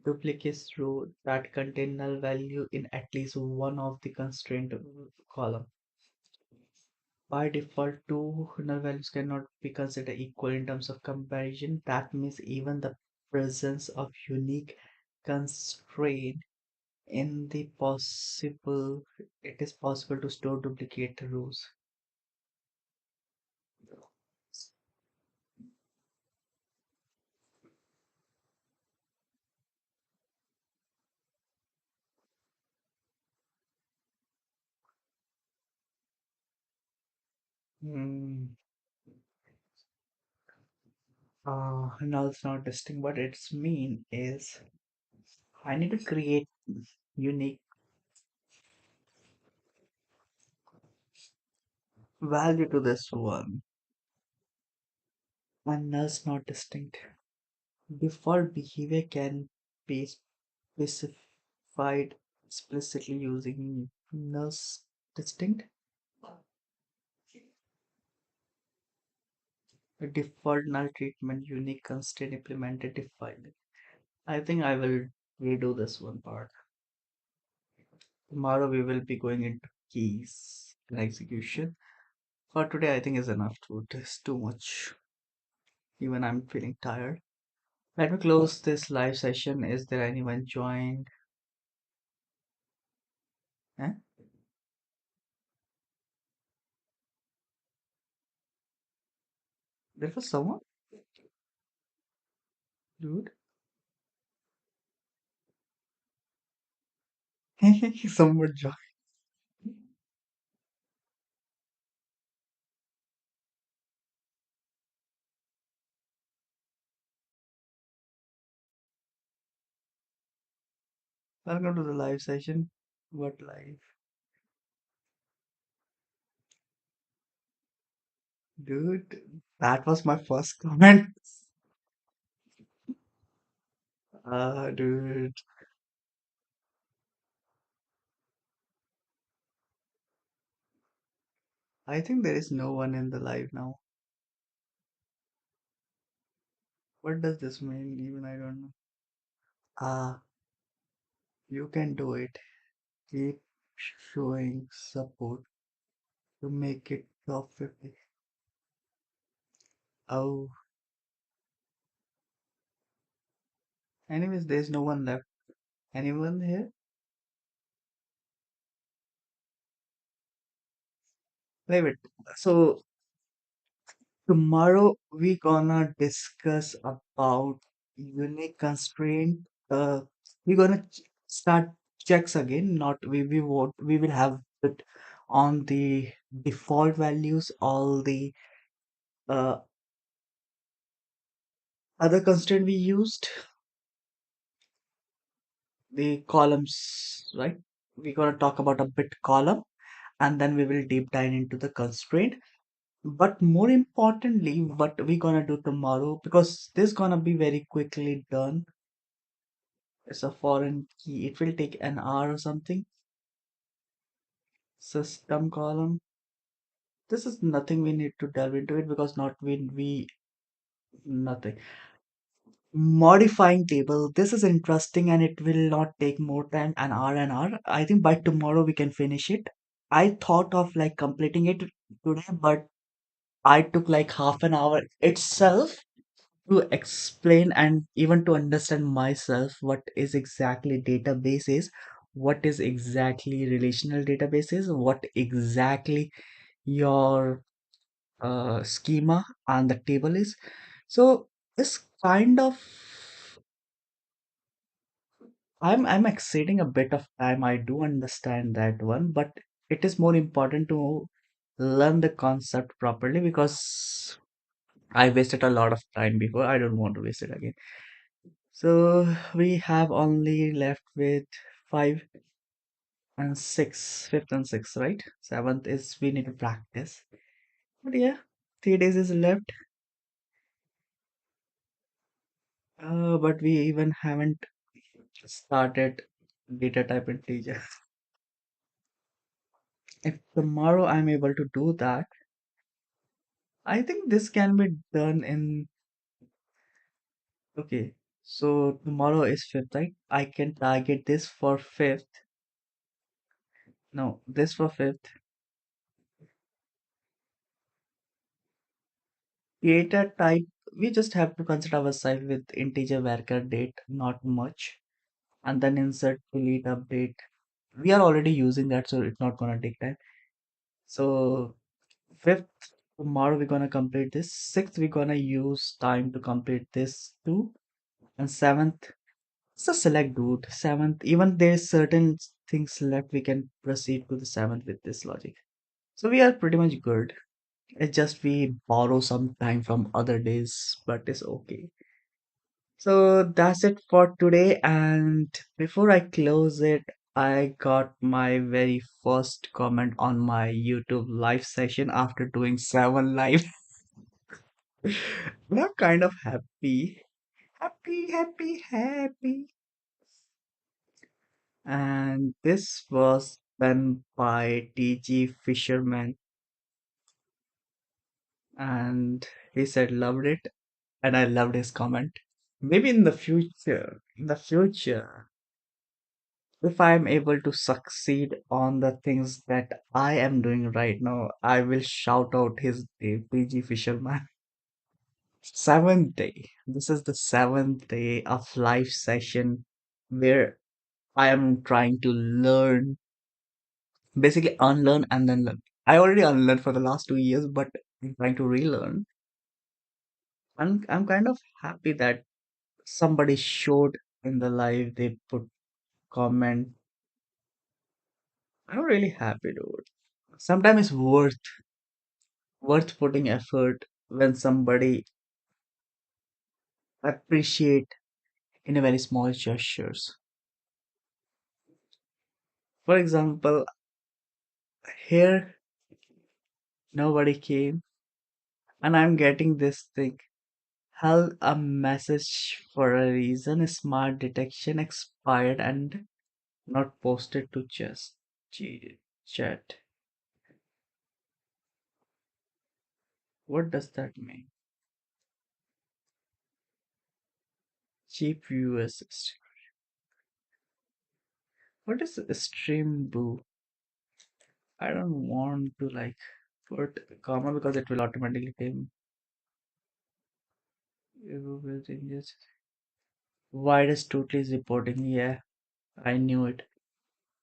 duplicates row that contain null value in at least one of the constraint column. By default, two null values cannot be considered equal in terms of comparison. That means even the presence of unique constraint in the possible, it is possible to store duplicate rows. Hmm. Null is not distinct. What it's mean is I need to create unique value to this one, and null's not distinct. Default behavior can be specified explicitly using null's distinct. A default null treatment unique constraint implemented defined. I think I will redo this one part. Tomorrow we will be going into keys and execution. For today, I think is enough to test too much. Even I'm feeling tired. Let me close this live session. Is there anyone joined? Eh? There was someone, dude. Someone joined. Welcome to the live session. What live? Dude, that was my first comment. Dude, I think there is no one in the live now. What does this mean? Even I don't know. Ah, you can do it. Keep showing support to make it top 50. Oh, anyways, there's no one left. Anyone here? Leave it. So tomorrow we gonna discuss about unique constraint. We're gonna start checks again. Not we will have it on the default values. All the uh, other constraint we used, the columns, right? We're gonna talk about a bit column, and then we will deep dive into the constraint. But more importantly, what we gonna do tomorrow, because this gonna be very quickly done. It's a foreign key. It will take an hour or something. System column. This is nothing we need to delve into it because not we nothing. Modifying table. This is interesting and it will not take more time, an hour. I think by tomorrow we can finish it. I thought of like completing it today, but I took like half an hour itself to explain and even to understand myself what is exactly database is, what is exactly relational databases, what exactly your schema and the table is. So this kind of I'm exceeding a bit of time. I do understand that one, but it is more important to learn the concept properly because I wasted a lot of time before. I don't want to waste it again. So we have only left with five and six, fifth and sixth, right? Seventh is we need to practice. But yeah, 3 days is left. But we even haven't started data type integer. If tomorrow I'm able to do that, I think this can be done in. Okay, so tomorrow is fifth, right? I can target this for fifth. No, this for fifth. Data type, we just have to consider ourselves with integer varchar date, not much, and then insert, delete, update. We are already using that, so it's not gonna take time. So fifth, tomorrow we're gonna complete this. Sixth, we're gonna use time to complete this too. And seventh, it's a select dude. Seventh, even there's certain things left, we can proceed to the seventh with this logic. So we are pretty much good. It's just we borrow some time from other days, but it's okay. So that's it for today. And before I close it, I got my very first comment on my YouTube live session after doing 7 live. I'm kind of happy. Happy, happy, happy. And this was done by TG Fisherman. And he said, loved it. And I loved his comment. Maybe in the future, if I'm able to succeed on the things that I am doing right now, I will shout out his name, PG Fisherman. Seventh day. This is the seventh day of live session where I am trying to learn, basically unlearn and then learn. I already unlearned for the last 2 years, but I'm trying to relearn. I'm kind of happy that somebody showed in the live, they put comment. I'm really happy, dude. Sometimes it's worth putting effort when somebody appreciate in a very small gestures. For example, here nobody came and I'm getting this thing. Held a message for a reason. Smart detection expired and not posted to just chat. What does that mean? Cheap view assist. What is stream boo? I don't want to like put comma because it will automatically take Google changes. Virus totally is reporting. Yeah, I knew it.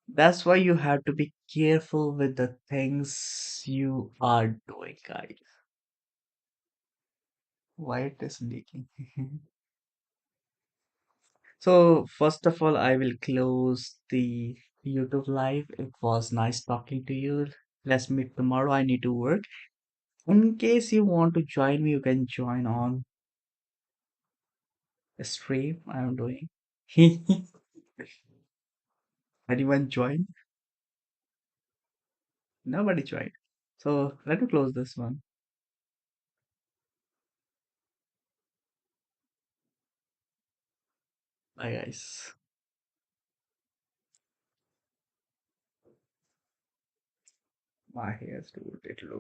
That's why you have to be careful with the things you are doing, guys. Why it is leaking? So, first of all, I will close the YouTube live. It was nice talking to you. Let's meet tomorrow. I need to work. In case you want to join me, you can join on a stream I'm doing. Anyone join? Nobody joined. So, let me close this one. Bye, guys. My hair's too little.